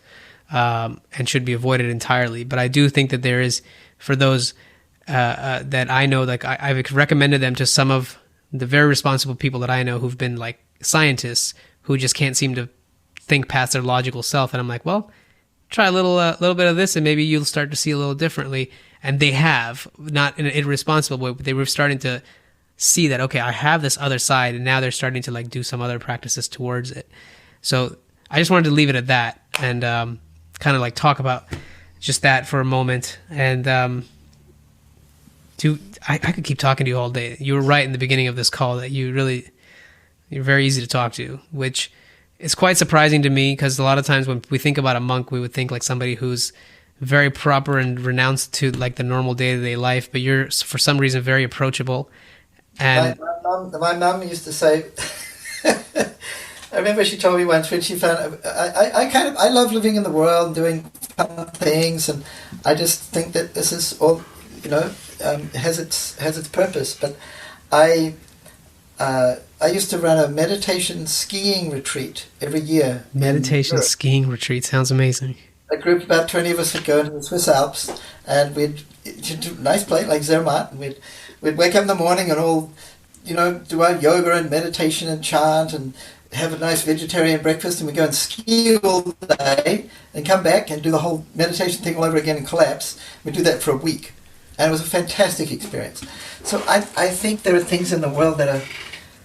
and should be avoided entirely. But I do think that there is, for those that I know, like I've recommended them to some of the very responsible people that I know who've been like scientists who just can't seem to think past their logical self. And I'm like, well, try a little bit of this and maybe you'll start to see a little differently. And they have, not in an irresponsible way, but they were starting to see that, okay, I have this other side, and now they're starting to like do some other practices towards it. So I just wanted to leave it at that and kind of like talk about just that for a moment. And I could keep talking to you all day. You were right in the beginning of this call that you're very easy to talk to, which is quite surprising to me, because a lot of times when we think about a monk, we would think like somebody who's very proper and renounced to like the normal day-to-day life, but you're for some reason very approachable. And my mum used to say, I remember she told me once when she found, I love living in the world and doing fun things, and I just think that this is all, has its purpose. But I used to run a meditation skiing retreat every year. Meditation skiing retreat sounds amazing. A group of about 20 of us would go into the Swiss Alps, and it's a nice place like Zermatt, and we'd wake up in the morning and all, do our yoga and meditation and chant and have a nice vegetarian breakfast, and we'd go and ski all day and come back and do the whole meditation thing all over again and collapse. We'd do that for a week, and it was a fantastic experience. So I think there are things in the world that are,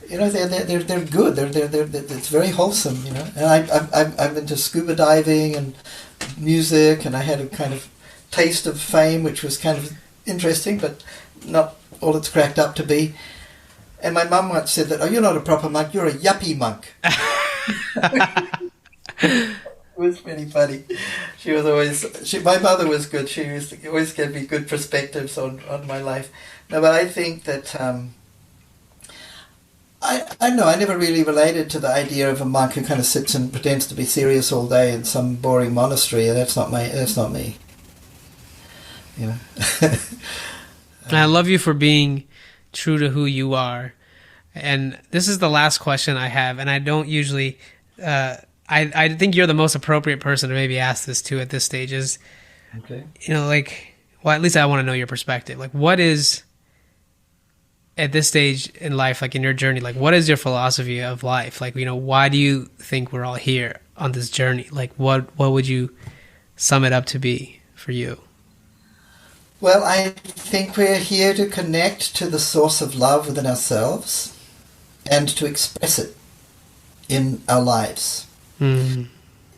they're good. They're it's very wholesome, And I'm into scuba diving and music, and I had a kind of taste of fame, which was kind of interesting, but not all it's cracked up to be. And my mum once said that, "Oh, you're not a proper monk, you're a yuppie monk." It was pretty funny. She was my mother was good. She always gave me good perspectives on my life. No, but I think that I don't know, I never really related to the idea of a monk who kind of sits and pretends to be serious all day in some boring monastery. That's not me. I love you for being true to who you are. And this is the last question I have, and I don't usually I think you're the most appropriate person to maybe ask this to at this stage is, okay. At least I want to know your perspective. Like, what is, at this stage in life, like in your journey, like what is your philosophy of life? Like, why do you think we're all here on this journey? Like, what would you sum it up to be for you? Well, I think we're here to connect to the source of love within ourselves and to express it in our lives in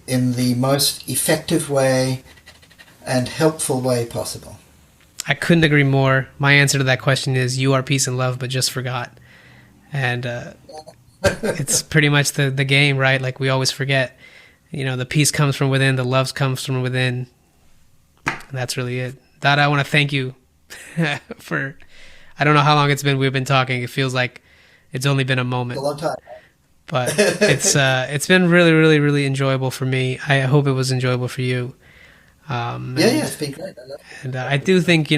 the most effective way and helpful way possible. I couldn't agree more. My answer to that question is you are peace and love, but just forgot. And it's pretty much the game, right? Like we always forget, the peace comes from within, the love comes from within. And that's really it. Dada, I want to thank you for, I don't know how long we've been talking. It feels like it's only been a moment. A long time. But it's been really, really, really enjoyable for me. I hope it was enjoyable for you. It's been great. And I do think,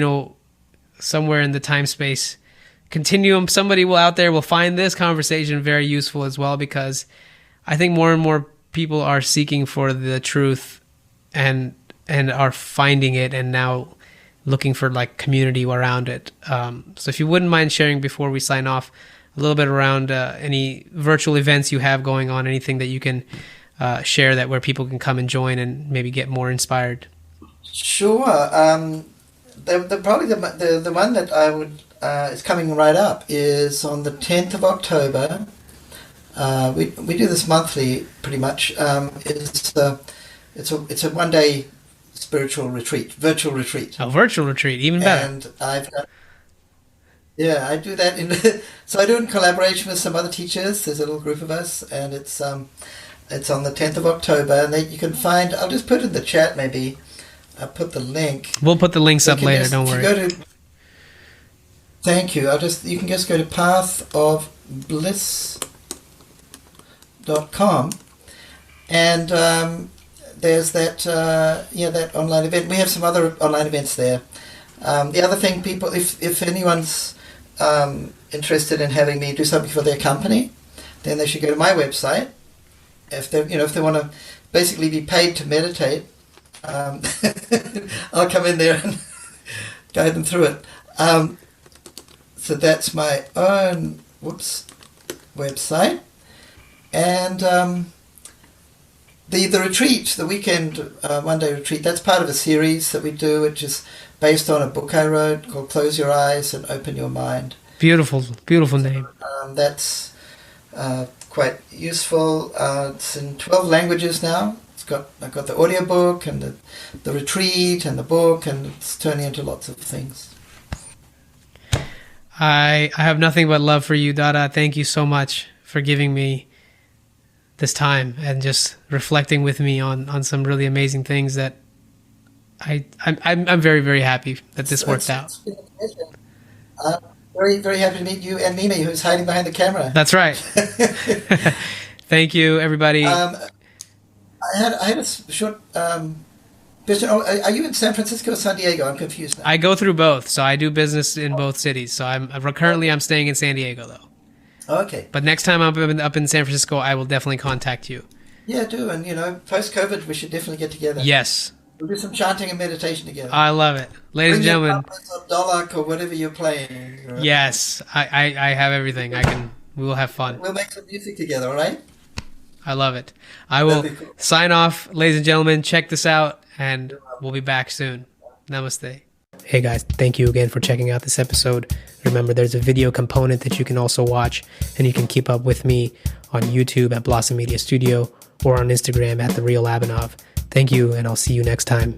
somewhere in the time-space continuum, somebody out there will find this conversation very useful as well, because I think more and more people are seeking for the truth and are finding it, and now looking for like community around it. So if you wouldn't mind sharing before we sign off a little bit around any virtual events you have going on, anything that you can share that where people can come and join and maybe get more inspired. Sure. Probably the one that I would is coming right up is on the 10th of October. We do this monthly, pretty much. It's a 1 day spiritual retreat, virtual retreat. A virtual retreat, even better. And I do that so I do it in collaboration with some other teachers. There's a little group of us, and it's on the 10th of October, and you can find. I'll just put it in the chat, maybe. I'll put the link. We'll put the links up later. Don't worry. Thank you. You can just go to pathofbliss.com, and there's that online event. We have some other online events there. The other thing, people, if anyone's interested in having me do something for their company, then they should go to my website. If they want to basically be paid to meditate, I'll come in there and guide them through it. So that's my own website, and the retreat, the weekend 1 day retreat. That's part of a series that we do, which is based on a book I wrote called "Close Your Eyes and Open Your Mind." Beautiful, beautiful name. That's quite useful. It's in 12 languages now. I've got the audiobook and the retreat and the book, and it's turning into lots of things. I have nothing but love for you, Dada. Thank you so much for giving me this time and just reflecting with me on some really amazing things that I'm very, very happy that this worked out. It's been a pleasure. Very, very happy to meet you and Mimi, who's hiding behind the camera. That's right. Thank you, everybody. I had a short question. Are you in San Francisco or San Diego? I'm confused now. I go through both, so I do business in both cities. So I'm staying in San Diego, though. Okay. But next time I'm up in San Francisco, I will definitely contact you. Yeah, do. And, post-COVID, we should definitely get together. Yes. We'll do some chanting and meditation together. I love it. Ladies and gentlemen. Or Dolak or whatever you're playing. Yes. I have everything. We will have fun. We'll make some music together, all right? I love it. I will sign off, ladies and gentlemen. Check this out, and we'll be back soon. Namaste. Hey guys, thank you again for checking out this episode. Remember, there's a video component that you can also watch, and you can keep up with me on YouTube at Blossom Media Studio or on Instagram at The Real Abhinav. Thank you, and I'll see you next time.